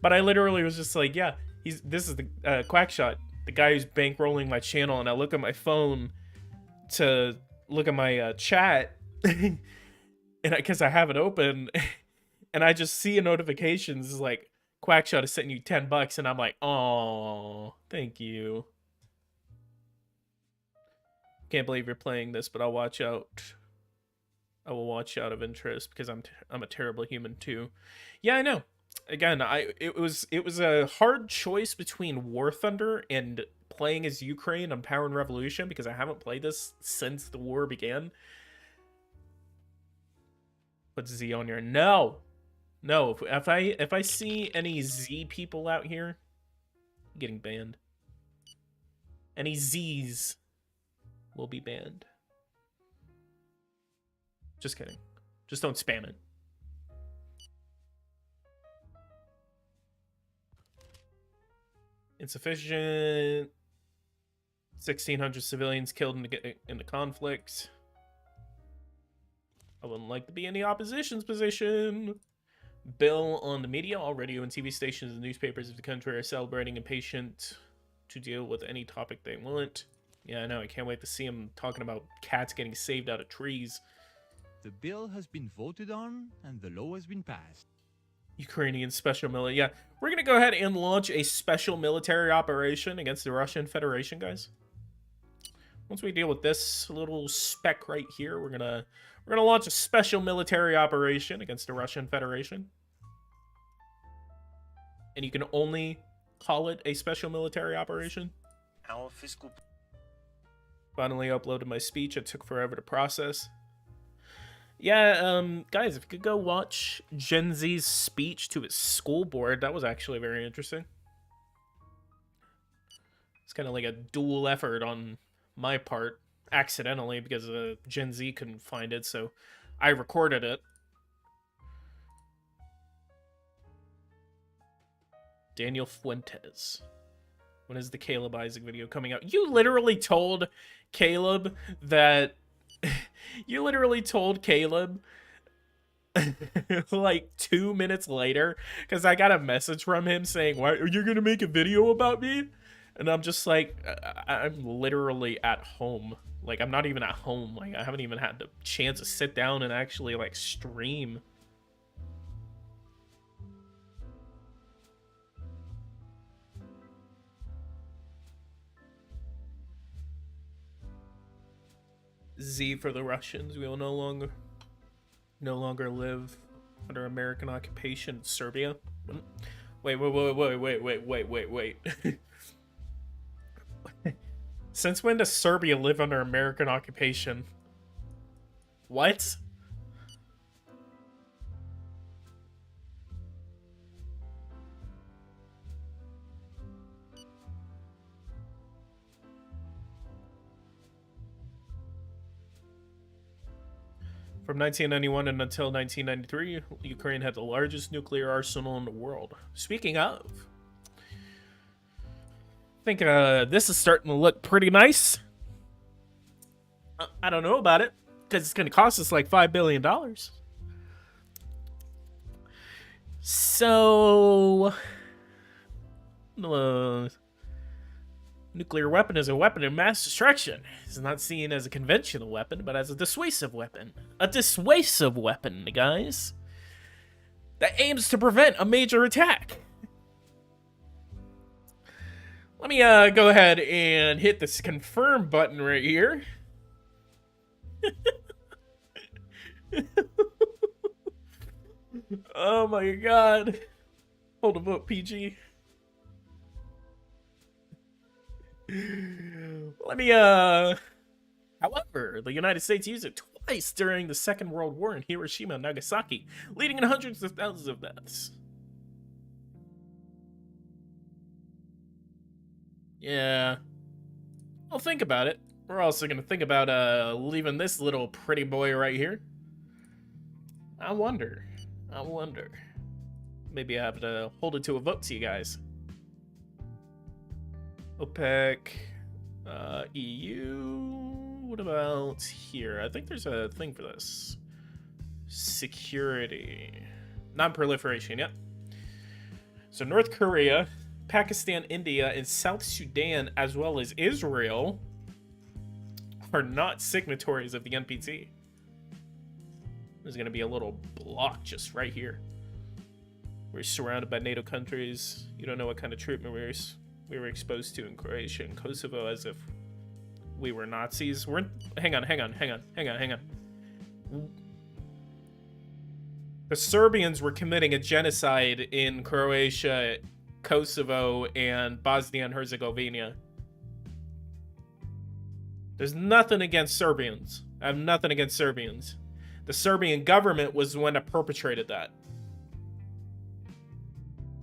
But I literally was just like, yeah, this is the Quackshot, the guy who's bankrolling my channel, and I look at my phone to look at my chat, and because I have it open, and I just see a notification. It's like, Quackshot is sending you $10, and I'm like, oh, thank you. Can't believe you're playing this, but I'll watch out. I will watch out of interest because I'm a terrible human too. Yeah, I know. Again, it was a hard choice between War Thunder and playing as Ukraine on Power and Revolution because I haven't played this since the war began. Put Z on here. No. If I see any Z people out here, I'm getting banned. Any Z's will be banned. Just kidding. Just don't spam it. Insufficient. 1,600 civilians killed in the conflict. I wouldn't like to be in the opposition's position. Bill on the media. All radio and TV stations and newspapers of the country are celebrating impatient to deal with any topic they want. Yeah, I know. I can't wait to see him talking about cats getting saved out of trees. The bill has been voted on and the law has been passed. Ukrainian special military. Yeah, we're going to go ahead and launch a special military operation against the Russian Federation, guys. Once we deal with this little speck right here, we're gonna launch a special military operation against the Russian Federation. And you can only call it a special military operation. Our fiscal... Finally uploaded my speech. It took forever to process. Yeah, guys, if you could go watch Gen Z's speech to his school board, that was actually very interesting. It's kind of like a dual effort on my part, accidentally, because Gen Z couldn't find it, so I recorded it. Daniel Fuentes. When is the Caleb Isaac video coming out? You literally told Caleb that... You literally told Caleb like 2 minutes later, because I got a message from him saying, "Why are you gonna make a video about me?" And I'm just like, I'm literally at home. Like, I'm not even at home. Like, I haven't even had the chance to sit down and actually like stream. Z for the Russians. We will no longer live under American occupation in Serbia. Wait. Since when does Serbia live under American occupation? What? From 1991 and until 1993, Ukraine had the largest nuclear arsenal in the world. Speaking of, I think this is starting to look pretty nice. I don't know about it, because it's going to cost us like $5 billion. So, nuclear weapon is a weapon of mass destruction. It's not seen as a conventional weapon, but as a dissuasive weapon. A dissuasive weapon, guys, that aims to prevent a major attack. Let me go ahead and hit this confirm button right here. Oh my god. Hold a vote, PG. Let me, however, the United States used it twice during the Second World War in Hiroshima and Nagasaki, leading in hundreds of thousands of deaths. Yeah. Well, think about it. We're also gonna think about, leaving this little pretty boy right here. I wonder. Maybe I have to hold it to a vote to you guys. OPEC, EU, what about here? I think there's a thing for this. Security. Non-proliferation, yep. So North Korea, Pakistan, India, and South Sudan, as well as Israel, are not signatories of the NPT. There's going to be a little block just right here. We're surrounded by NATO countries. You don't know what kind of treatment we were exposed to in Croatia and Kosovo as if we were Nazis. Hang on. The Serbians were committing a genocide in Croatia, Kosovo, and Bosnia and Herzegovina. There's nothing against Serbians. I have nothing against Serbians. The Serbian government was the one that perpetrated that.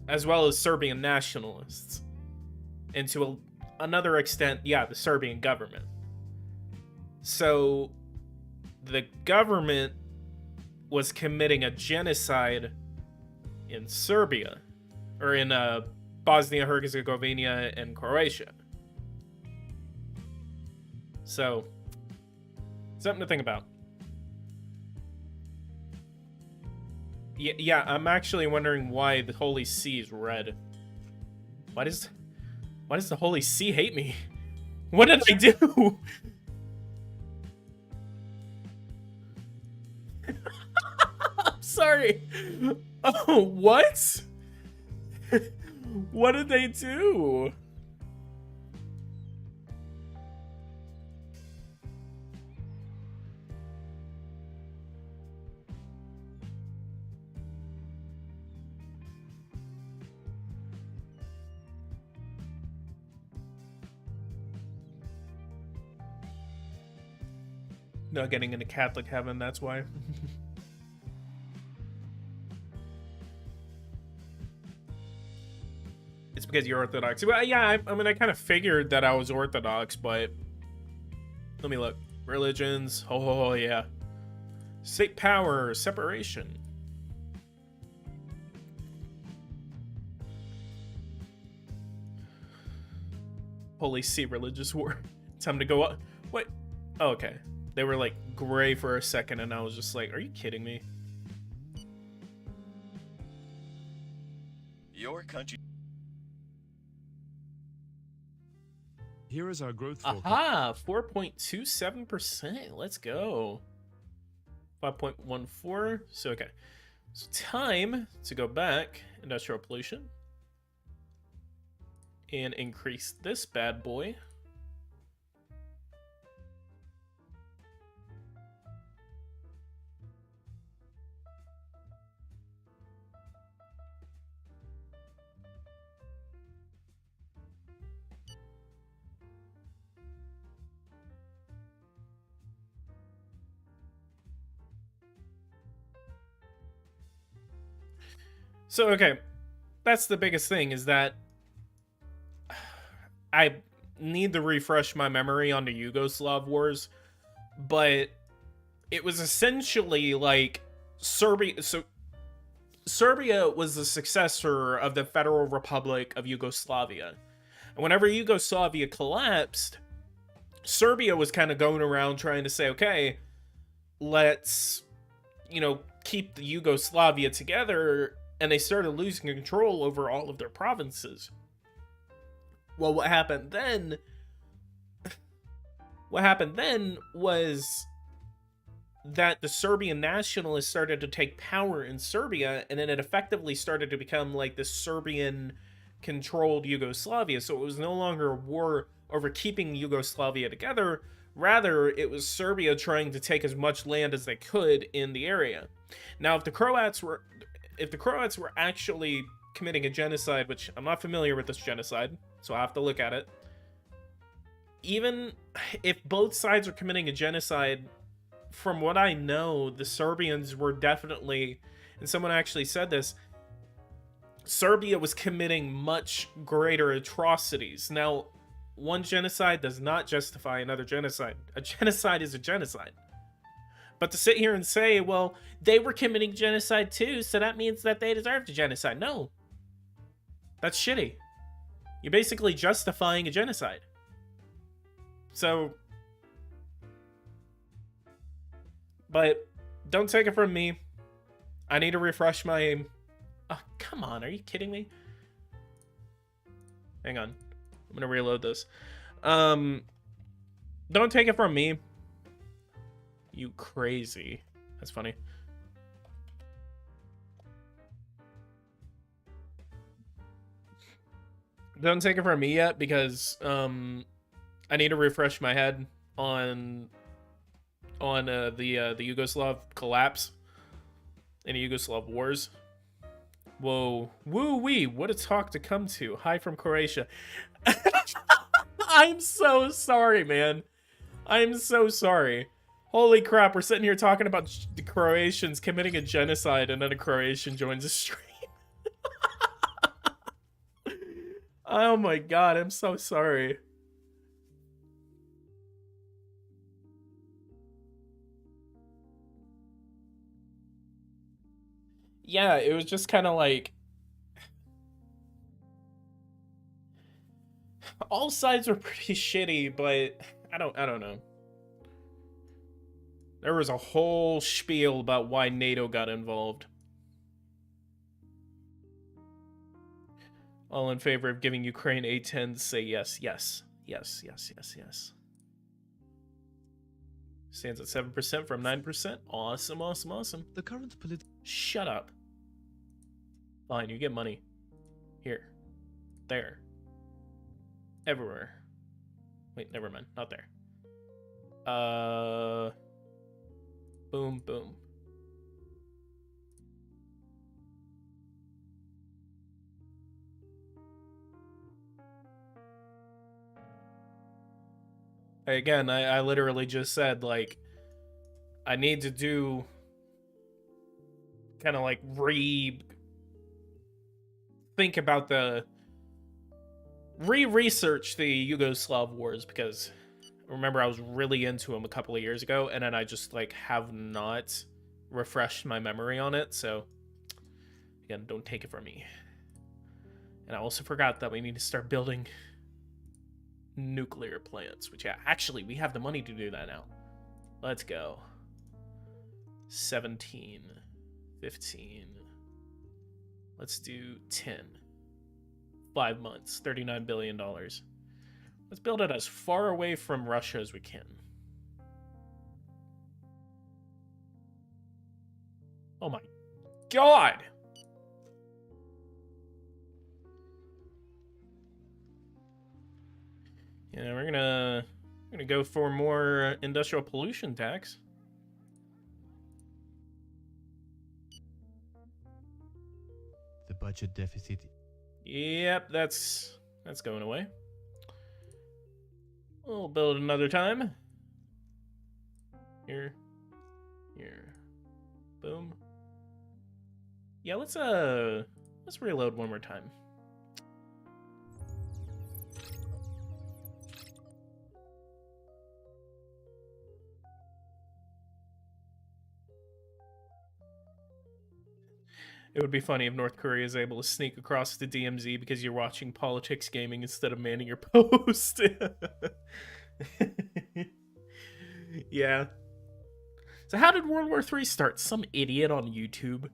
As well as Serbian nationalists. And to another extent, yeah, the Serbian government. So, the government was committing a genocide in Serbia. Or in Bosnia, Herzegovina, and Croatia. So, something to think about. Yeah, I'm actually wondering why the Holy See is red. Why does the Holy See hate me? What did I do? I'm sorry. Oh, what? What did they do? Not getting into Catholic heaven, that's why. It's because you're Orthodox. Well, yeah, I mean, I kind of figured that I was Orthodox, but... Let me look. Religions. Oh, yeah. State power. Separation. Holy See, religious war. Time to go up. Wait. Oh, okay. They were like gray for a second, and I was just like, are you kidding me? Your country. Here is our growth forecast. Aha! 4.27%. Let's go. 5.14. So, okay. So, time to go back. Industrial pollution. And increase this bad boy. So, okay, that's the biggest thing, is that I need to refresh my memory on the Yugoslav wars, but it was essentially like Serbia. So Serbia was the successor of the Federal Republic of Yugoslavia. And whenever Yugoslavia collapsed, Serbia was kind of going around trying to say, okay, let's, keep the Yugoslavia together. And they started losing control over all of their provinces. Well, what happened then was that the Serbian nationalists started to take power in Serbia, and then it effectively started to become like the Serbian-controlled Yugoslavia. So it was no longer a war over keeping Yugoslavia together. Rather, it was Serbia trying to take as much land as they could in the area. Now, if the Croats were actually committing a genocide, which I'm not familiar with this genocide, so I have to look at it. Even if both sides are committing a genocide, from what I know, the Serbians were definitely, and someone actually said this, Serbia was committing much greater atrocities. Now, one genocide does not justify another genocide. A genocide is a genocide. But to sit here and say, well, they were committing genocide too, so that means that they deserved a genocide. No. That's shitty. You're basically justifying a genocide. So, but don't take it from me. I need to refresh my... Oh, come on, are you kidding me? Hang on. I'm gonna reload this. Don't take it from me. You crazy. That's funny. Don't take it from me yet because I need to refresh my head on the Yugoslav collapse and the Yugoslav wars. Whoa. Woo-wee. What a talk to come to. Hi from Croatia. I'm so sorry, man. I'm so sorry. Holy crap, we're sitting here talking about the Croatians committing a genocide and then a Croatian joins the stream. Oh my god, I'm so sorry. Yeah, it was just kind of like... all sides were pretty shitty, but I don't know. There was a whole spiel about why NATO got involved. All in favor of giving Ukraine A-10s say yes, yes, yes, yes, yes, yes. Stands at 7% from 9%. Awesome, awesome, awesome. The current Shut up. Fine, you get money. Here. There. Everywhere. Wait, never mind. Not there. Boom, boom. Again, I literally just said, like, I need to do kind of like think about the research the Yugoslav wars, because remember I was really into them a couple of years ago, and then I just like have not refreshed my memory on it. So again, don't take it from me. And I also forgot that we need to start building nuclear plants, which, yeah, actually we have the money to do that now. Let's go. 17, 15. Let's do 10. 5 months, $39 billion. Let's build it as far away from Russia as we can. Oh my god! Yeah, we're gonna go for more industrial pollution tax. The budget deficit. Yep, that's going away. We'll build another time. Here. Boom. Yeah, let's reload one more time. It would be funny if North Korea is able to sneak across the DMZ because you're watching Politics Gaming instead of manning your post. Yeah. So how did World War III start? Some idiot on YouTube.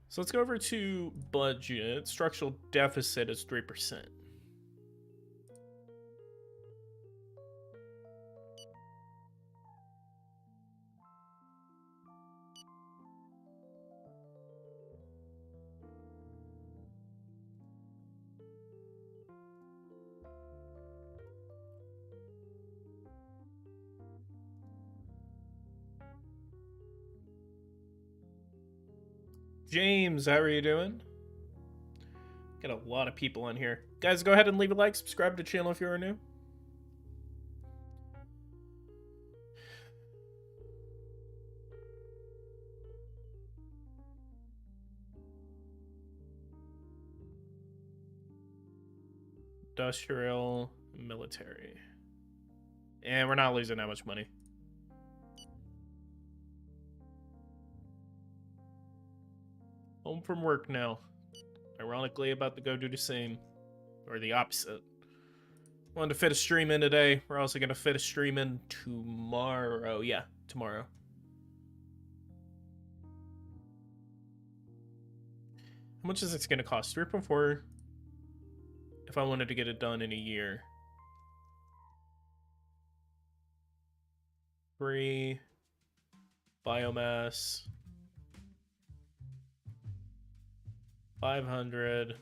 So let's go over to budget. Structural deficit is 3%. James, how are you doing? Got a lot of people on here. Guys, go ahead and leave a like, subscribe to the channel if you are new. Industrial, military. And we're not losing that much money. Home from work now. Ironically, about to go do the same. Or the opposite. Wanted to fit a stream in today. We're also going to fit a stream in tomorrow. Yeah, tomorrow. How much is it going to cost? 3.4 if I wanted to get it done in a year. 3 biomass 500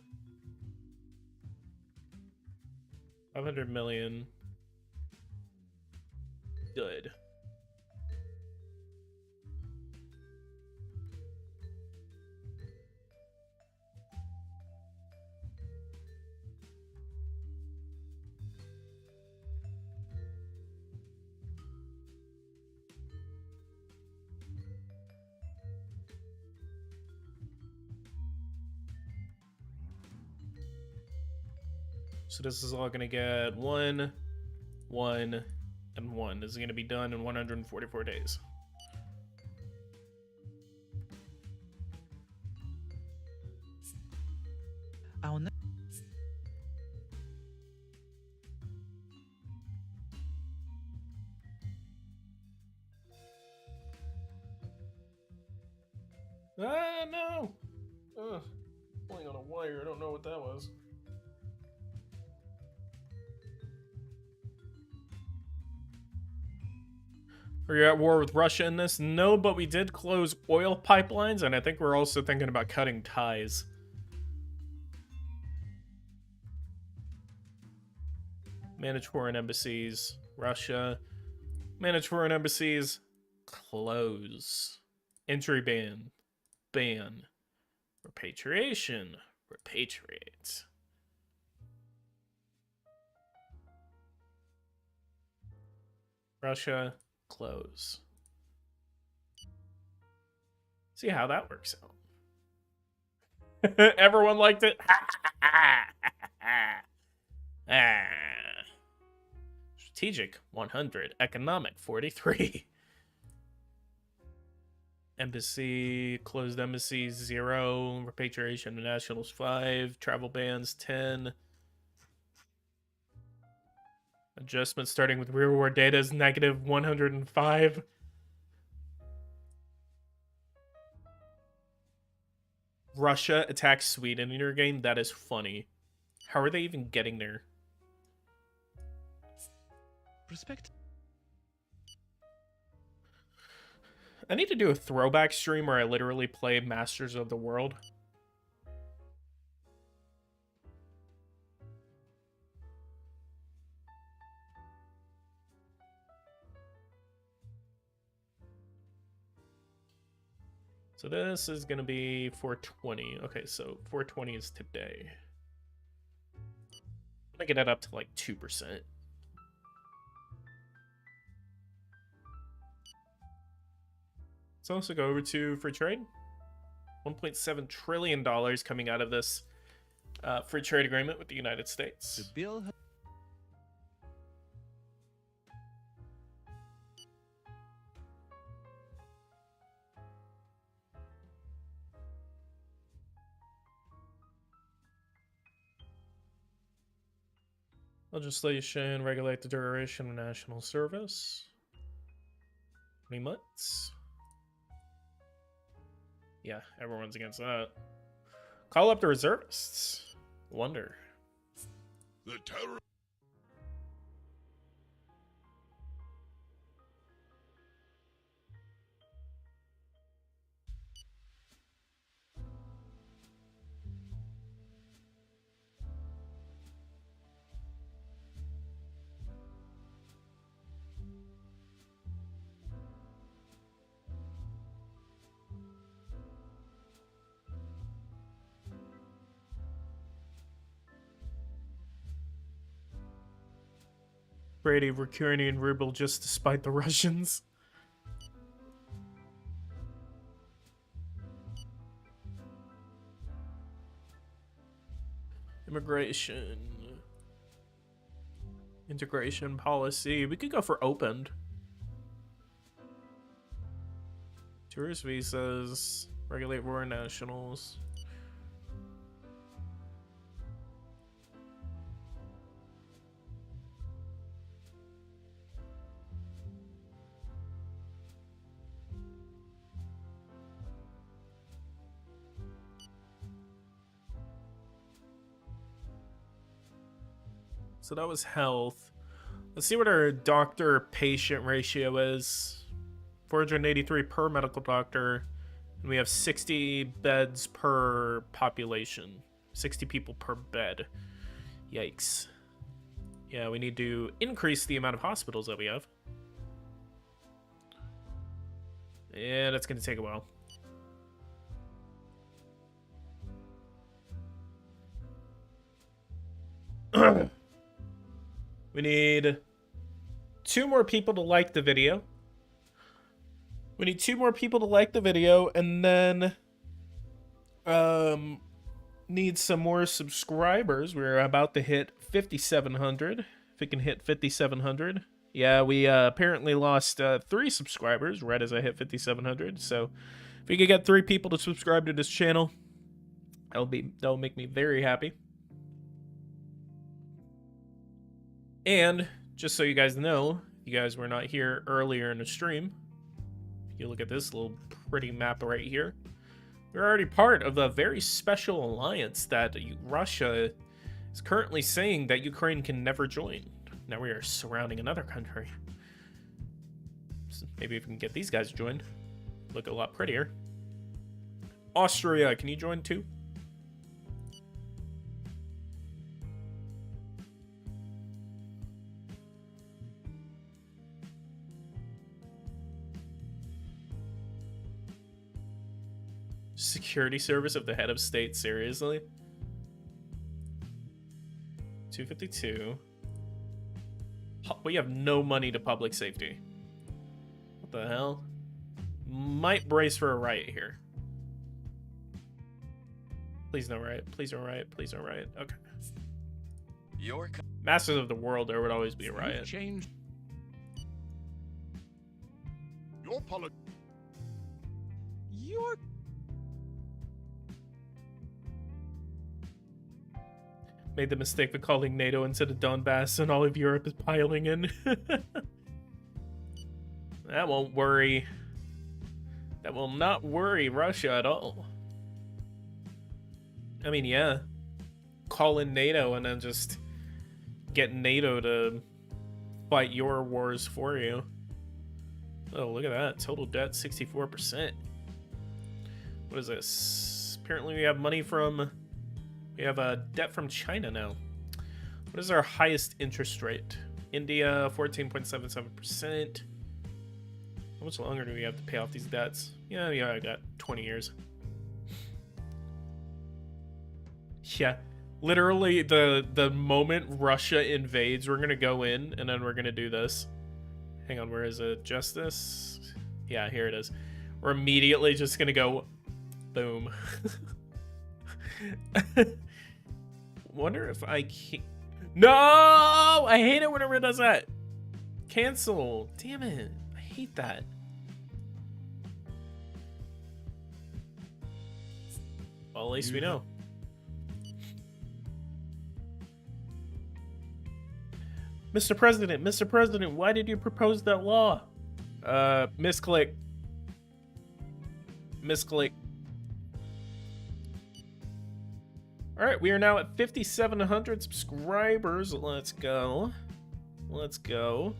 million. Good. So this is all going to get 1, 1, and 1. This is going to be done in 144 days. Our No! Ugh. Pulling on a wire. I don't know what that was. Are you at war with Russia in this? No, but we did close oil pipelines, and I think we're also thinking about cutting ties. Manage foreign embassies. Russia. Manage foreign embassies. Close. Entry ban. Ban. Repatriation. Repatriate. Russia. Close. See how that works out. Everyone liked it. Strategic 100. Economic 43. Embassy, closed embassies 0. Repatriation to nationals 5. Travel bans 10. Adjustment starting with real war data is negative 105. Russia attacks Sweden in your game? That is funny. How are they even getting there? Perspective. I need to do a throwback stream where I literally play Masters of the World. So this is going to be 420. Okay, so 420 is today. I'm going to get it up to like 2%. Let's also go over to free trade. $1.7 trillion coming out of this free trade agreement with the United The States. bill Legislation regulate the duration of national service. 20 months. Yeah, everyone's against that. Call up the reservists. Wonder. The terror. Brady of Ukrainian ruble just despite the Russians. Immigration. Integration policy. We could go for opened. Tourist visas. Regulate foreign nationals. So that was health. Let's see what our doctor-patient ratio is. 483 per medical doctor. And we have 60 beds per population. 60 people per bed. Yikes. Yeah, we need to increase the amount of hospitals that we have. And it's going to take a while. We need 2 more people to like the video. We need 2 more people to like the video, and then need some more subscribers. We're about to hit 5,700. If we can hit 5,700. Yeah, we apparently lost 3 subscribers right as I hit 5,700. So if we could get 3 people to subscribe to this channel, that'll make me very happy. And just so you guys know, if you guys were not here earlier in the stream, if you look at this little pretty map right here, we're already part of the very special alliance that Russia is currently saying that Ukraine can never join. Now we are surrounding another country. So maybe if we can get these guys joined, look a lot prettier. Austria, can you join too? Security service of the head of state, seriously? 252. We have no money to public safety. What the hell? Might brace for a riot here. Please no riot. Please no riot. Please no riot. Okay. Your Masters of the world, there would always be a riot. change. Your Your Made the mistake of calling NATO instead of Donbass, and all of Europe is piling in. That won't worry. That will not worry Russia at all. I mean, yeah. Call in NATO and then just get NATO to fight your wars for you. Oh, look at that. Total debt, 64%. What is this? Apparently we have money from... We have a debt from China now. What is our highest interest rate? India, 14.77%. How much longer do we have to pay off these debts? Yeah, I got 20 years. Yeah, literally the moment Russia invades, we're gonna go in and then we're gonna do this. Hang on, where is it? Justice? Yeah, here it is. We're immediately just gonna go Boom. Wonder if I can. No! I hate it whenever it does that. Cancel. Damn it. I hate that. Well, at least we know. Mr. President, why did you propose that law? Misclick. Misclick. Alright, we are now at 5,700 subscribers. Let's go. Let's go.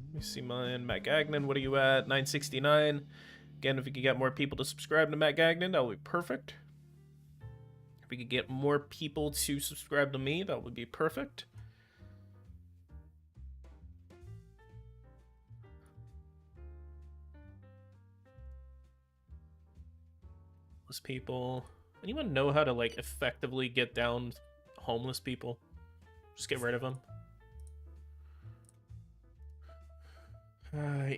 Let me see mine. Matt Gagnon, what are you at? 969. Again, if we could get more people to subscribe to Matt Gagnon, that would be perfect. If we could get more people to subscribe to me, that would be perfect. Homeless people. Anyone know how to, like, effectively get down homeless people? Just get rid of them.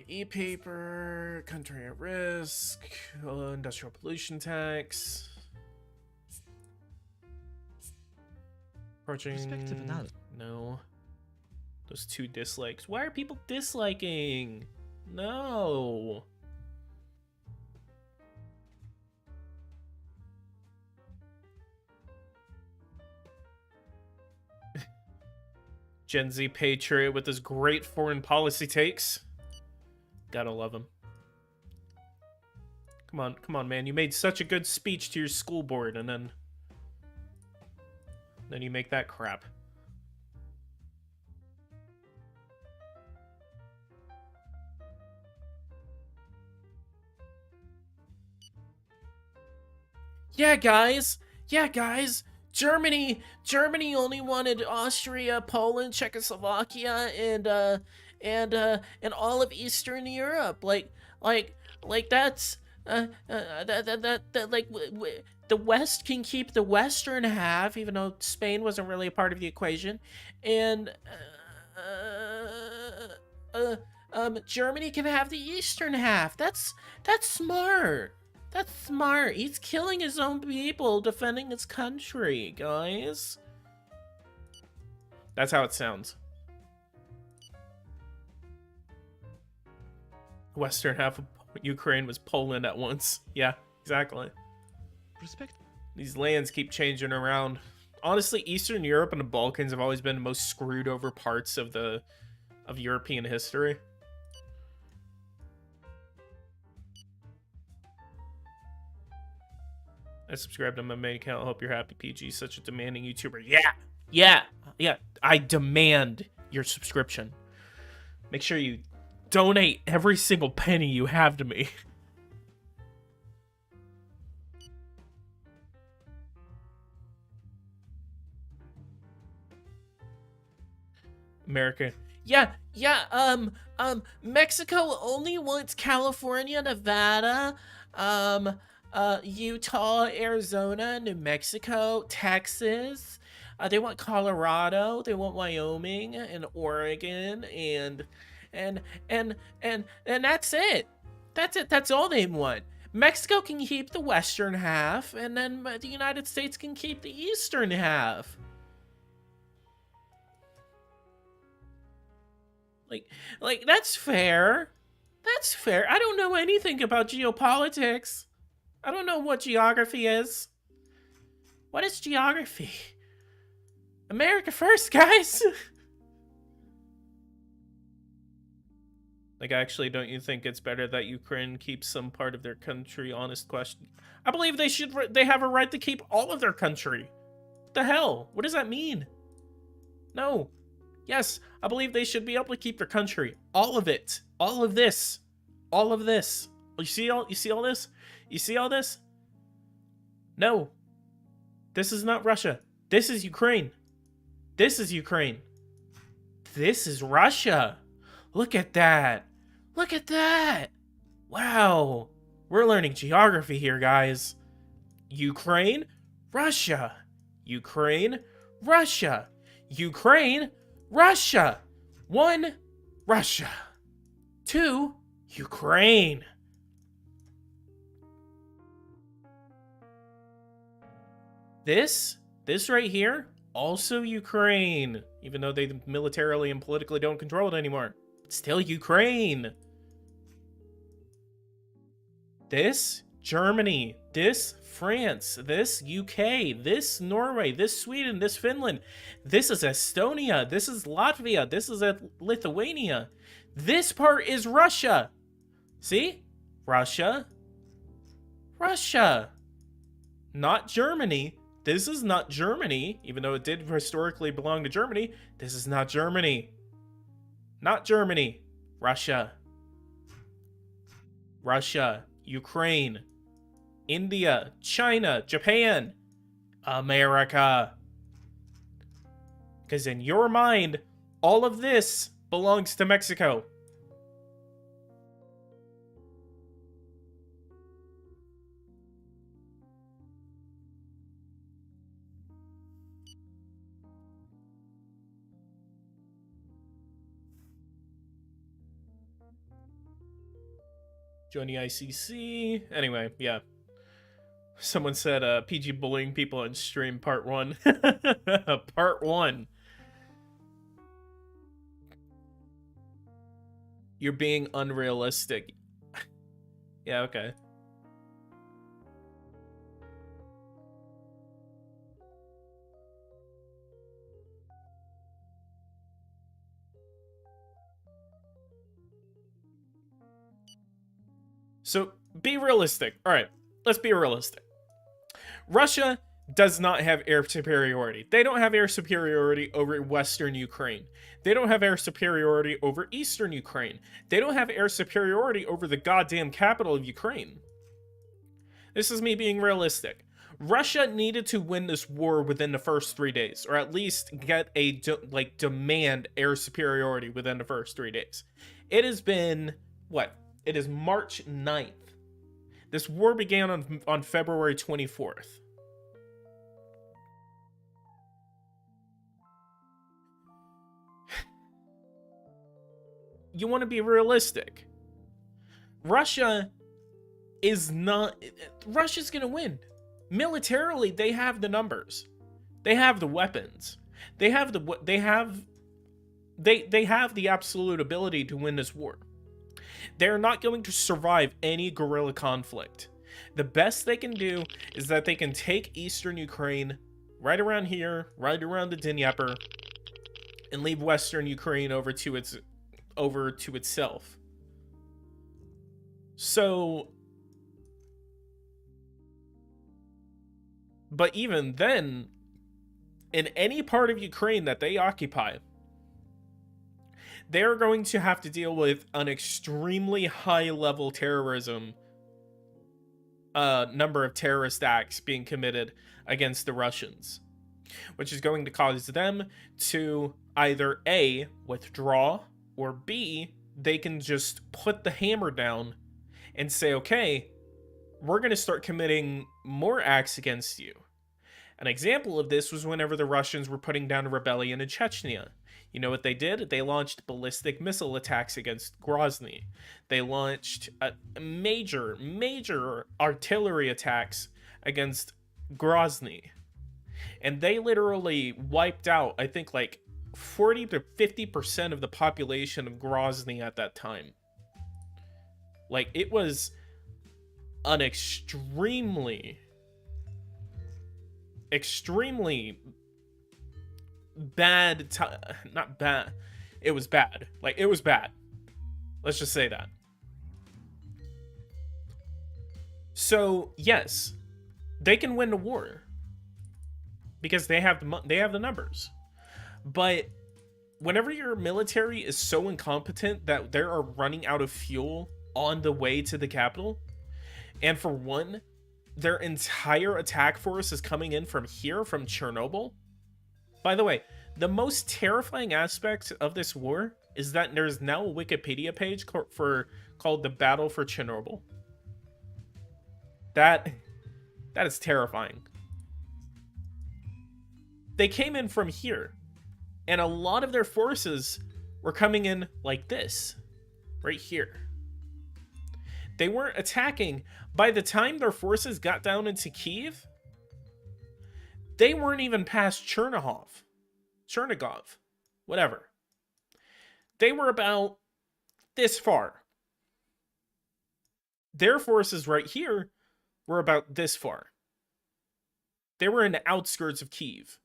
E-paper, country at risk, industrial pollution tax. Approaching. Perspective analysis. No. Those 2 dislikes. Why are people disliking? No. Gen Z patriot with his great foreign policy takes. Gotta love him. Come on, man. You made such a good speech to your school board, and then you make that crap. Yeah, guys. Germany only wanted Austria, Poland, Czechoslovakia, and all of Eastern Europe. That's the West can keep the western half, even though Spain wasn't really a part of the equation, and Germany can have the eastern half. That's smart. That's smart. He's killing his own people, defending his country, guys. That's how it sounds. Western half of Ukraine was Poland at once. Yeah, exactly. These lands keep changing around. Honestly, Eastern Europe and the Balkans have always been the most screwed over parts of European history. I subscribed to my main account. I hope you're happy, PG. Such a demanding YouTuber. Yeah. I demand your subscription. Make sure you donate every single penny you have to me. America. Yeah, Mexico only wants California, Nevada, Utah, Arizona, New Mexico, Texas. They want Colorado, they want Wyoming and Oregon, and that's it. That's all they want. Mexico can keep the western half, and then the United States can keep the eastern half. Like that's fair. That's fair. I don't know anything about geopolitics. I don't know what geography is. What is geography? America first, guys. Like, actually, don't you think it's better that Ukraine keeps some part of their country? Honest question. I believe they have a right to keep all of their country. What the hell? What does that mean? No. Yes, I believe they should be able to keep their country. All of it. All of this. All of this. You see all this? You see all this? No. This is not Russia. This is Ukraine. This is Ukraine. This is Russia. Look at that. Look at that. Wow. We're learning geography here, guys. Ukraine, Russia. Ukraine, Russia. Ukraine, Russia. 1, Russia. 2, Ukraine. This right here, also Ukraine, even though they militarily and politically don't control it anymore. But still Ukraine. This, Germany. This, France. This, UK. This, Norway. This, Sweden. This, Finland. This is Estonia. This is Latvia. This is Lithuania. This part is Russia. See? Russia. Russia. Not Germany. This is not Germany, even though it did historically belong to Germany. This is not Germany. Not Germany. Russia. Russia. Ukraine. India. China. Japan. America. Because in your mind, all of this belongs to Mexico. Join the ICC. Anyway, yeah. Someone said PG bullying people on stream part 1. Part 1. You're being unrealistic. Yeah, okay. So, be realistic. Alright, let's be realistic. Russia does not have air superiority. They don't have air superiority over Western Ukraine. They don't have air superiority over Eastern Ukraine. They don't have air superiority over the goddamn capital of Ukraine. This is me being realistic. Russia needed to win this war within the first 3 days, or at least get a demand air superiority within the first 3 days. It has been what? It is March 9th. This war began on February 24th. You want to be realistic. Russia's going to win. Militarily, they have the numbers. They have the weapons. They have the absolute ability to win this war. They're not going to survive any guerrilla conflict. The best they can do is that they can take Eastern Ukraine right around here, right around the Dnieper, and leave Western Ukraine over to itself. So, but even then, in any part of Ukraine that they occupy, they're going to have to deal with an extremely high-level terrorism number of terrorist acts being committed against the Russians, which is going to cause them to either A, withdraw, or B, they can just put the hammer down and say, okay, we're going to start committing more acts against you. An example of this was whenever the Russians were putting down a rebellion in Chechnya. You know what they did? They launched ballistic missile attacks against Grozny. They launched major artillery attacks against Grozny. And they literally wiped out, I think, like 40 to 50% of the population of Grozny at that time. Like, it was an extremely bad not bad, it was bad. Like, it was bad. Let's just say that. So, yes, they can win the war because they have the numbers. But whenever your military is so incompetent that they are running out of fuel on the way to the capital, and for one, their entire attack force is coming in from here, from Chernobyl. By the way, the most terrifying aspect of this war is that there's now a Wikipedia page called The Battle for Chernobyl. That is terrifying. They came in from here, and a lot of their forces were coming in like this, right here. They weren't attacking. By the time their forces got down into Kyiv, They weren't even past Chernigov, whatever. They were about this far. Their forces right here were about this far. They were in the outskirts of Kyiv.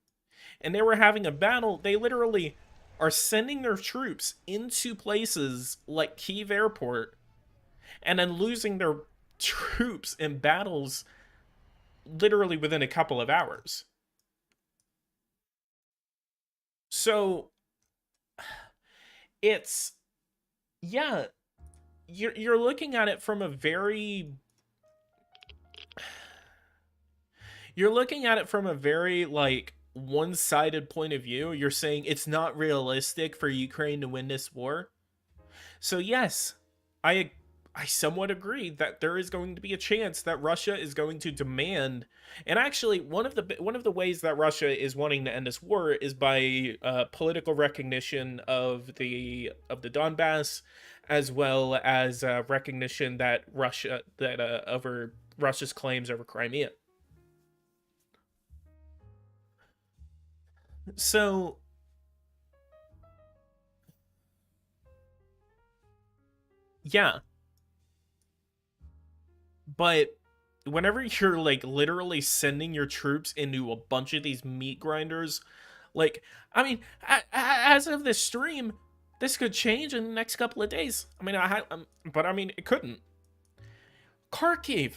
And they were having a battle. They literally are sending their troops into places like Kyiv Airport and then losing their troops in battles literally within a couple of hours. So it's, yeah, you're looking at it from a very, like, one-sided point of view. You're saying it's not realistic for Ukraine to win this war. So yes, I somewhat agree that there is going to be a chance that Russia is going to demand, and actually one of the ways that Russia is wanting to end this war is by political recognition of the Donbass, as well as recognition that over Russia's claims over Crimea. So yeah, but whenever you're like literally sending your troops into a bunch of these meat grinders, like, I mean, as of this stream, this could change in the next couple of days. I mean, but I mean, it couldn't. Kharkiv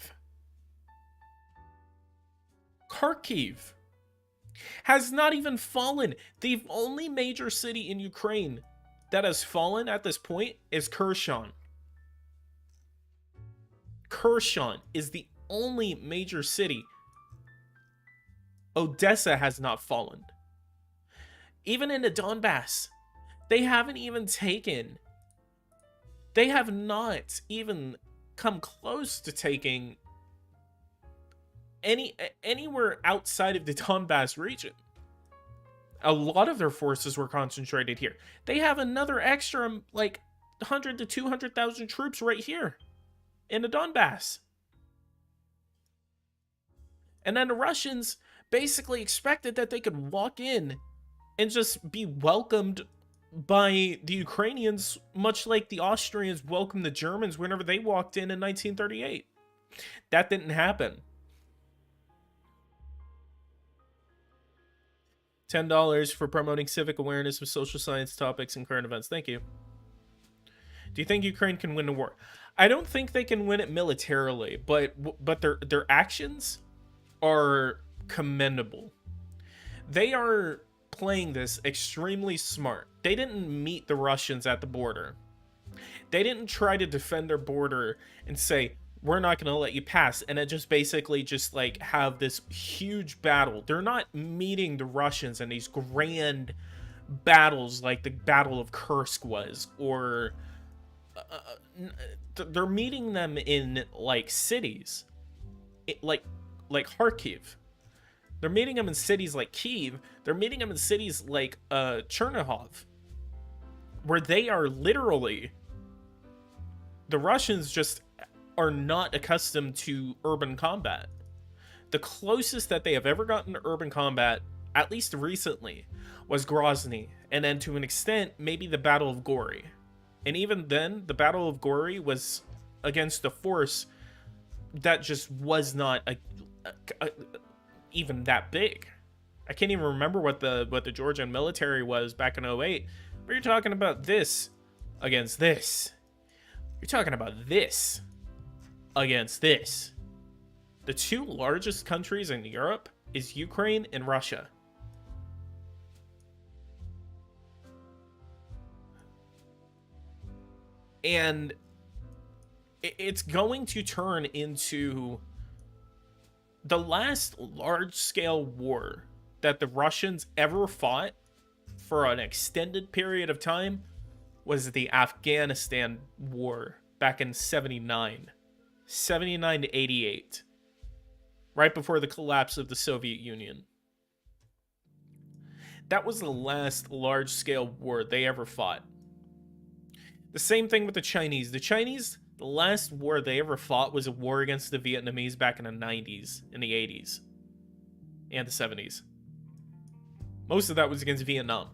has not even fallen. The only major city in Ukraine that has fallen at this point is Kherson. Kherson is the only major city. Odessa has not fallen. Even in the Donbass, they have not even come close to taking anywhere outside of the Donbass region. A lot of their forces were concentrated here. They have another extra, like, 100 to 200,000 troops right here in the Donbass. And then the Russians basically expected that they could walk in and just be welcomed by the Ukrainians, much like the Austrians welcomed the Germans whenever they walked in 1938. That didn't happen. $10 for promoting civic awareness of social science topics and current events. Thank you. Do you think Ukraine can win the war? I don't think they can win it militarily, but their actions are commendable. They are playing this extremely smart. They didn't meet the Russians at the border. They didn't try to defend their border and say, we're not going to let you pass, and it just basically just like have this huge battle. They're not meeting the Russians in these grand battles like the Battle of Kursk was, or they're meeting them in like cities, like Kharkiv. They're meeting them in cities like Kyiv. They're meeting them in cities like Chernigov, where they are literally, the Russians just are not accustomed to urban combat. The closest that they have ever gotten to urban combat, at least recently, was Grozny, and then to an extent, maybe the Battle of Gori. And even then, the Battle of Gori was against a force that just was not even that big. I can't even remember what the Georgian military was back in 08. But you're talking about this against this. You're talking about this against this. The two largest countries in Europe is Ukraine and Russia. And it's going to turn into the last large-scale war that the Russians ever fought for an extended period of time was the Afghanistan war back in 79 to 88, right before the collapse of the Soviet Union. That was the last large-scale war they ever fought. The same thing with the Chinese. The Chinese, the last war they ever fought was a war against the Vietnamese back in the 90s, in the 80s, and the 70s. Most of that was against Vietnam.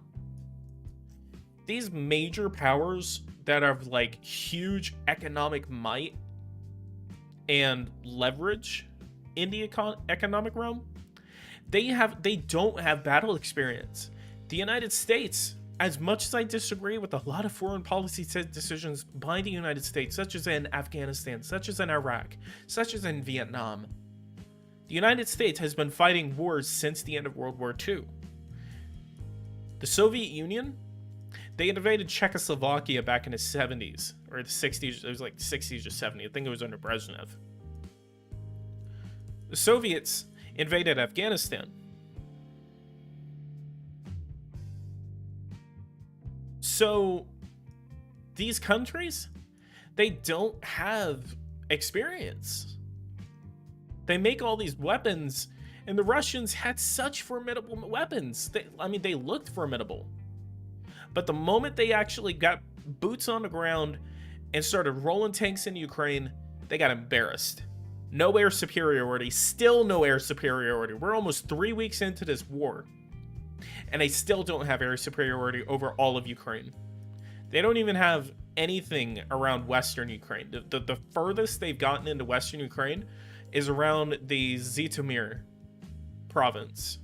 These major powers that have like huge economic might and leverage in the economic realm, they don't have battle experience. The United States, as much as I disagree with a lot of foreign policy decisions by the United States, such as in Afghanistan, such as in Iraq, such as in Vietnam, the United States has been fighting wars since the end of World War II. The Soviet Union, they invaded Czechoslovakia back in the 70s, or the 60s, it was like 60s or 70s, I think it was under Brezhnev. The Soviets invaded Afghanistan. So, these countries, they don't have experience. They make all these weapons, and the Russians had such formidable weapons. They looked formidable. But the moment they actually got boots on the ground and started rolling tanks in Ukraine, they got embarrassed. No air superiority, still no air superiority. We're almost 3 weeks into this war, and they still don't have air superiority over all of Ukraine. They don't even have anything around Western Ukraine. The furthest they've gotten into Western Ukraine is around the Zhytomyr province.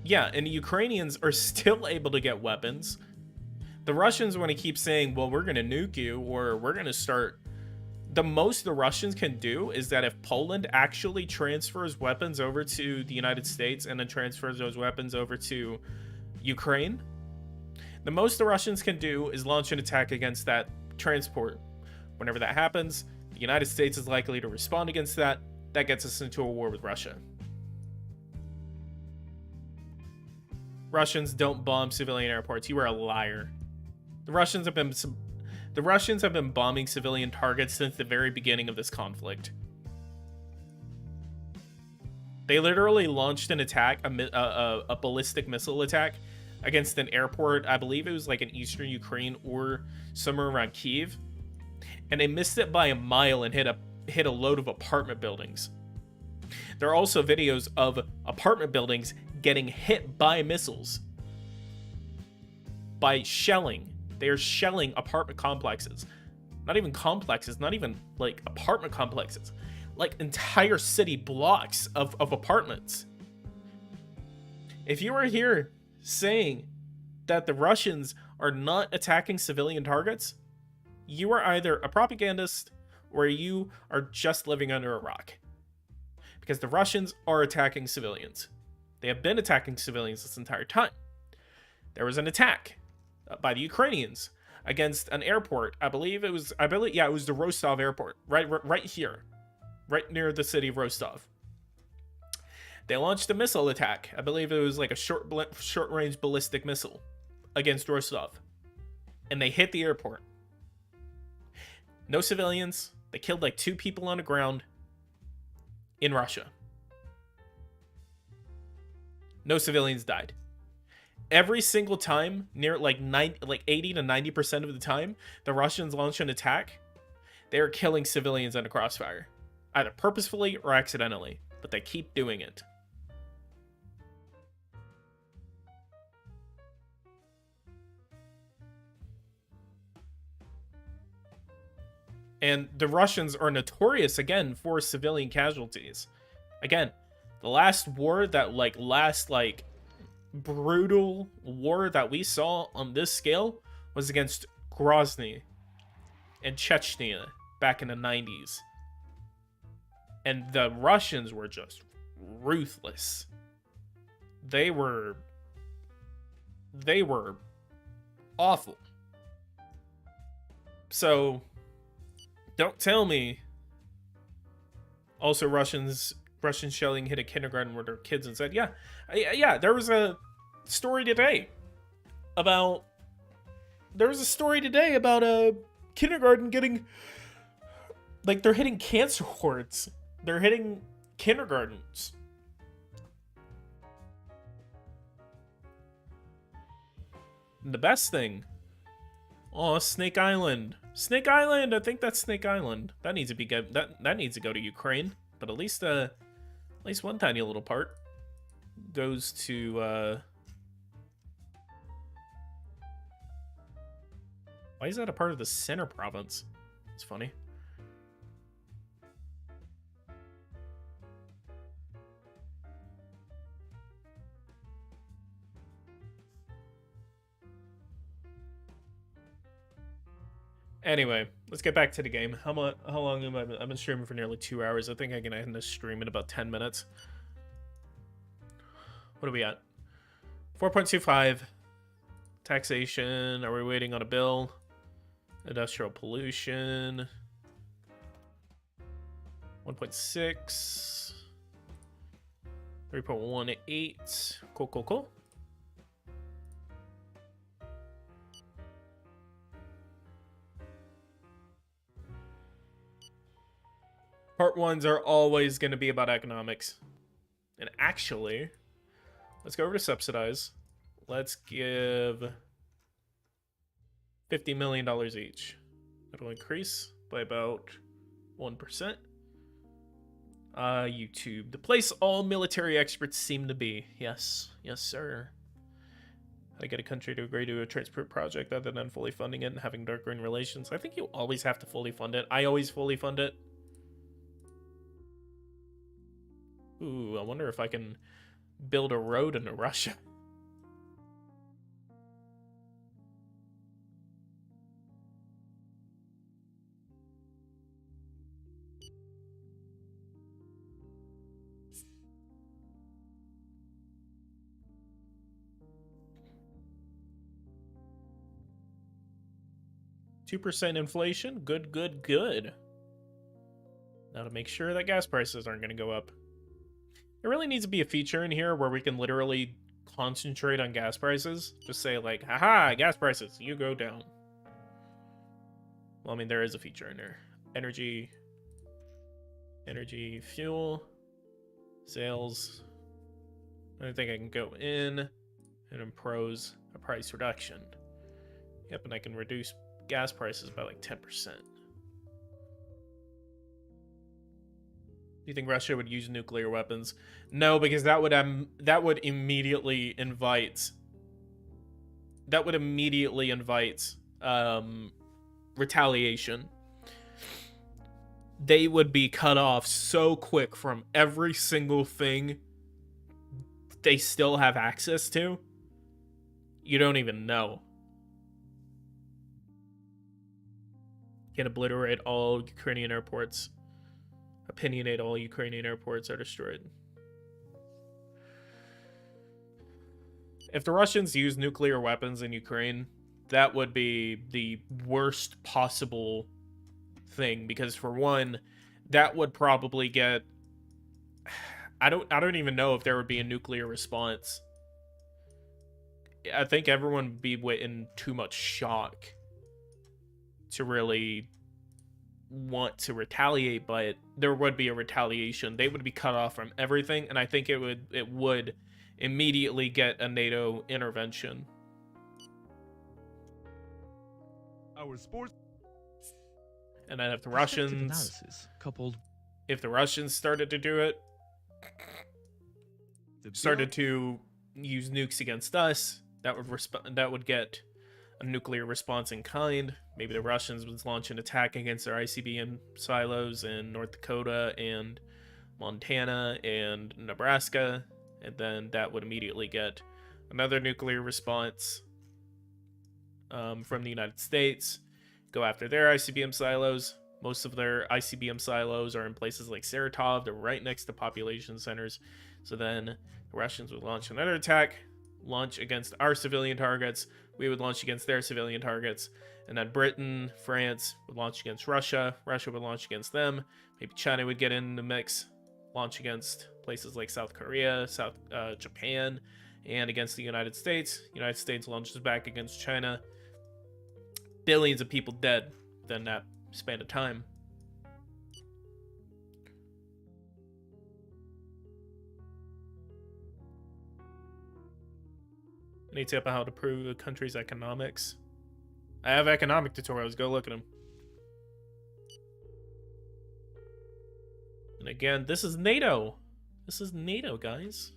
Yeah, and the Ukrainians are still able to get weapons. The Russians want to keep saying, well, we're going to nuke you, or we're going to start... The most the Russians can do is that if Poland actually transfers weapons over to the United States and then transfers those weapons over to Ukraine, the most the Russians can do is launch an attack against that transport. Whenever that happens, the United States is likely to respond against that. That gets us into a war with Russia. Russians don't bomb civilian airports. You are a liar. The Russians have been bombing civilian targets since the very beginning of this conflict. They literally launched an attack, a ballistic missile attack against an airport. I believe it was like in eastern Ukraine or somewhere around Kyiv, and they missed it by a mile and hit a load of apartment buildings. There are also videos of apartment buildings getting hit by missiles, by shelling. They are shelling apartment complexes. Not even complexes, not even like apartment complexes, like entire city blocks of apartments. If you are here saying that the Russians are not attacking civilian targets, you are either a propagandist or you are just living under a rock. Because the Russians are attacking civilians. They have been attacking civilians this entire time. There was an attack by the Ukrainians against an airport. I believe it was the Rostov airport, right here, right near the city of Rostov. They launched a missile attack. I believe it was like a short-range ballistic missile against Rostov, and they hit the airport. No civilians. They killed like 2 people on the ground in Russia. No civilians died. Every single time, near like 80 to 90% of the time, the Russians launch an attack, they are killing civilians under crossfire, either purposefully or accidentally, but they keep doing it. And the Russians are notorious, again, for civilian casualties. Again, the last war that, last brutal war that we saw on this scale was against Grozny and Chechnya back in the 90s. And the Russians were just ruthless. They were awful. So don't tell me. Also, Russian shelling hit a kindergarten where their kids and said, yeah, there was a story today about a kindergarten getting, they're hitting cancer wards. They're hitting kindergartens. And the best thing, Snake Island. Snake Island, I think that's Snake Island. That needs to be good. That needs to go to Ukraine. But at least At least one tiny little part goes to, why is that a part of the center province? It's funny. Anyway, let's get back to the game. How long have I been? I've been streaming for nearly 2 hours. I think I can end this stream in about 10 minutes. What are we at? 4.25. Taxation. Are we waiting on a bill? Industrial pollution. 1.6. 3.18. Cool, cool, cool. Part ones are always going to be about economics. And actually, let's go over to subsidize. Let's give $50 million each. It'll increase by about 1%. YouTube. The place all military experts seem to be. Yes. Yes, sir. How to get a country to agree to a transport project other than fully funding it and having dark green relations. I think you always have to fully fund it. I always fully fund it. Ooh, I wonder if I can build a road into Russia. %2 inflation. Good, good, good. Now to make sure that gas prices aren't going to go up. There really needs to be a feature in here where we can literally concentrate on gas prices. Just say like, haha, gas prices, you go down. Well, I mean, there is a feature in there. Energy, fuel, sales. I think I can go in and impose a price reduction. Yep, and I can reduce gas prices by like 10%. Do you think Russia would use nuclear weapons? No, because that would immediately invite retaliation. They would be cut off so quick from every single thing they still have access to. You don't even know. Can obliterate all Ukrainian airports. Opinionate all Ukrainian airports are destroyed. If the Russians use nuclear weapons in Ukraine, that would be the worst possible thing, because for one, that would probably get I don't even know if there would be a nuclear response. I think everyone would be in too much shock to really want to retaliate, but there would be a retaliation. They would be cut off from everything, and I think it would immediately get a NATO intervention. Our sports. And then if the Perspective Russians analysis, coupled if the Russians started to do it, started to use nukes against us, that would get a nuclear response in kind. Maybe the Russians would launch an attack against their ICBM silos in North Dakota and Montana and Nebraska, and then that would immediately get another nuclear response from the United States, go after their ICBM silos. Most of their ICBM silos are in places like Saratov. They're right next to population centers. So then the Russians would launch another attack, launch against our civilian targets. We would launch against their civilian targets. And then Britain, France would launch against Russia. Russia would launch against them. Maybe China would get in the mix, launch against places like South Korea, Japan, and against the United States. United States launches back against China. Billions of people dead within that span of time. Any tip on how to improve a country's economics? I have economic tutorials. Go look at them. And again, this is NATO. This is NATO, guys.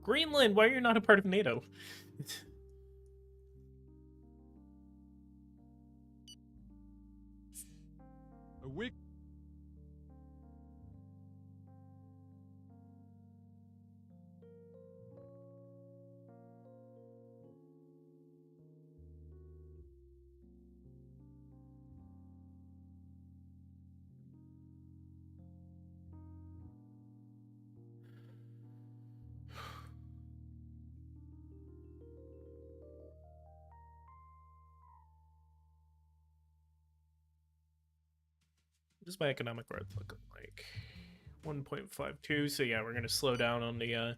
Greenland, why are you not a part of NATO? A week. What does my economic growth look like? 1.52. So yeah, we're gonna slow down on the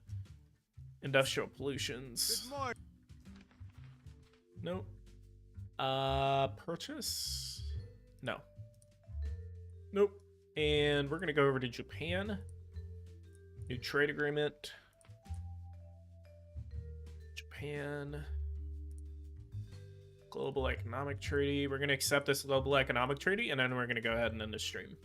industrial pollutions. Good morning. Nope. Purchase? No. Nope. And we're gonna go over to Japan. New trade agreement. Japan. Global Economic Treaty. We're gonna accept this Global Economic Treaty, and then we're gonna go ahead and end the stream.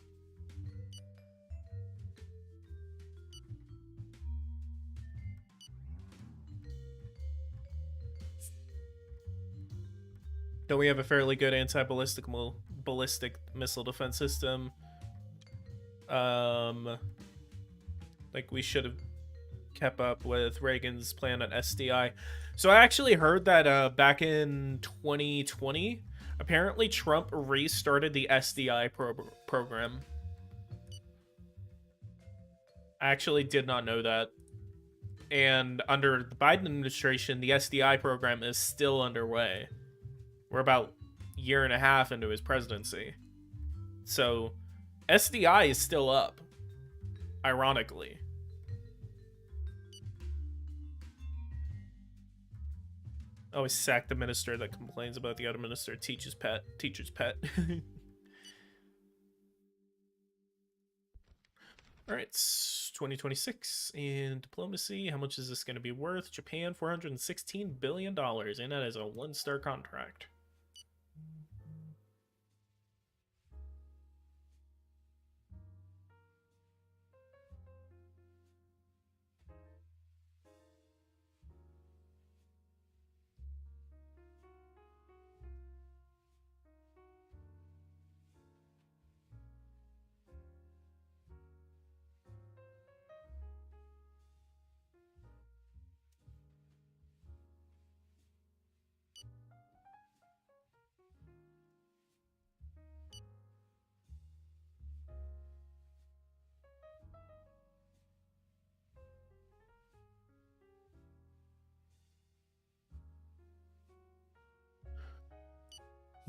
Don't we have a fairly good anti-ballistic ballistic missile defense system? Like we should have kept up with Reagan's plan on SDI. So I actually heard that back in 2020, apparently Trump restarted the SDI program. I actually did not know that. And under the Biden administration, the SDI program is still underway. We're about a year and a half into his presidency. So SDI is still up, ironically. Always sack the minister that complains about the other minister teacher's pet. All right, 2026 in diplomacy. How much is this going to be worth? Japan, $416 billion, and that is a 1-star contract.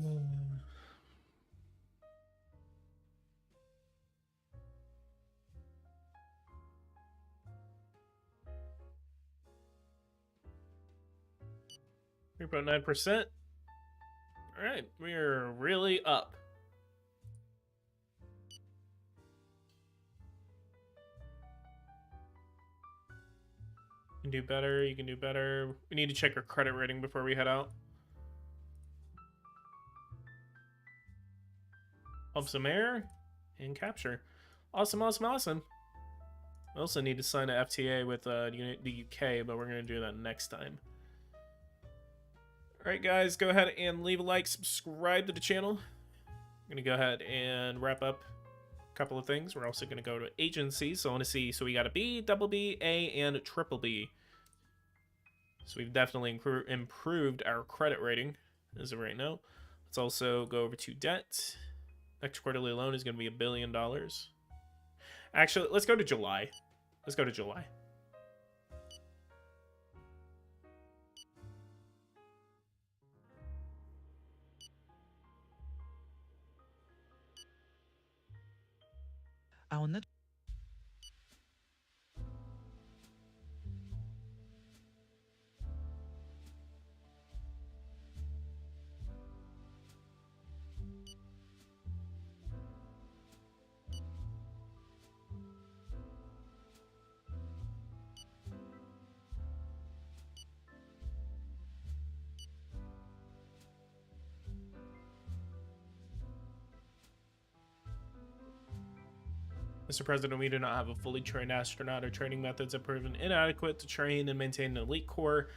Hmm. 3.9%. All right, we're really up. You can do better. You can do better. We need to check our credit rating before we head out. Pump some air and capture. Awesome, awesome, awesome. We also need to sign an FTA with the UK, but we're going to do that next time. Alright guys, go ahead and leave a like, subscribe to the channel. I'm going to go ahead and wrap up a couple of things. We're also going to go to agencies. So I want to see, so we got a B, double B, A, and a triple B. So we've definitely improved our credit rating as of right now. Let's also go over to debt. Next quarterly loan is going to be $1 billion. Actually, let's go to July. Let's go to July. Our net Mr. President, we do not have a fully trained astronaut. Our training methods have proven inadequate to train and maintain an elite corps.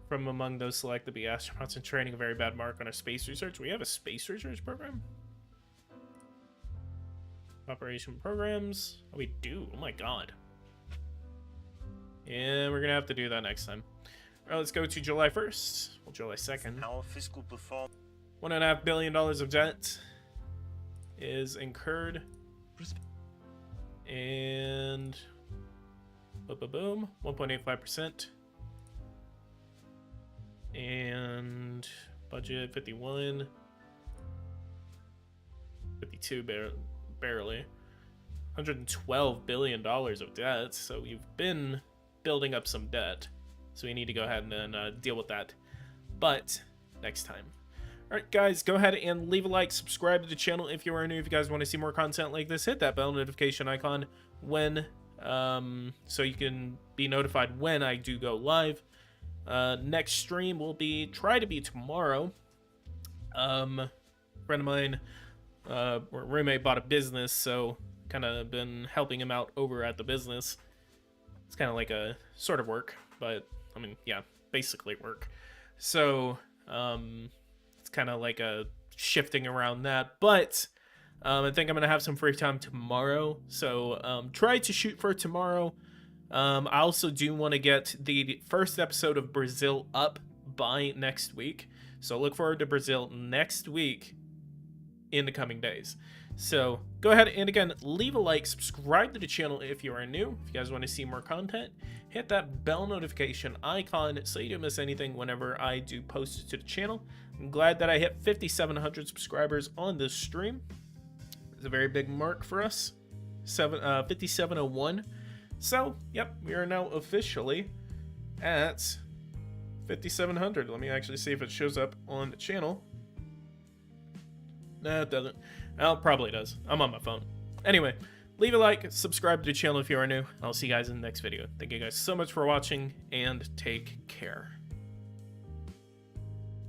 From among those selected to be astronauts in training, a very bad mark on our space research. We have a space research program? Operation programs. Oh, we do. Oh my god. And we're gonna have to do that next time. Alright, let's go to July 1st. Well, July 2nd. Our fiscal performance. $1.5 billion of debt is incurred. And boom, 1.85%. And budget 51, 52 barely. $112 billion of debt. So we've been building up some debt. So we need to go ahead and deal with that. But next time. Alright guys, go ahead and leave a like, subscribe to the channel if you are new. If you guys want to see more content like this, hit that bell notification icon when so you can be notified when I do go live. Next stream will try to be tomorrow. Friend of mine, roommate bought a business, so kind of been helping him out over at the business. It's kind of like a sort of work, but I mean, yeah, basically work. So, it's kind of like a shifting around that, but I think I'm gonna have some free time tomorrow, so try to shoot for tomorrow. I also do want to get the first episode of Brazil up by next week, so look forward to Brazil next week in the coming days. So go ahead and again, leave a like, subscribe to the channel if you are new. If you guys want to see more content, hit that bell notification icon so you don't miss anything whenever I do post it to the channel. I'm glad that I hit 5,700 subscribers on this stream. It's a very big mark for us. 5,701. So, yep, we are now officially at 5,700. Let me actually see if it shows up on the channel. No, it doesn't. Well, it probably does. I'm on my phone. Anyway, leave a like, subscribe to the channel if you are new. I'll see you guys in the next video. Thank you guys so much for watching, and take care.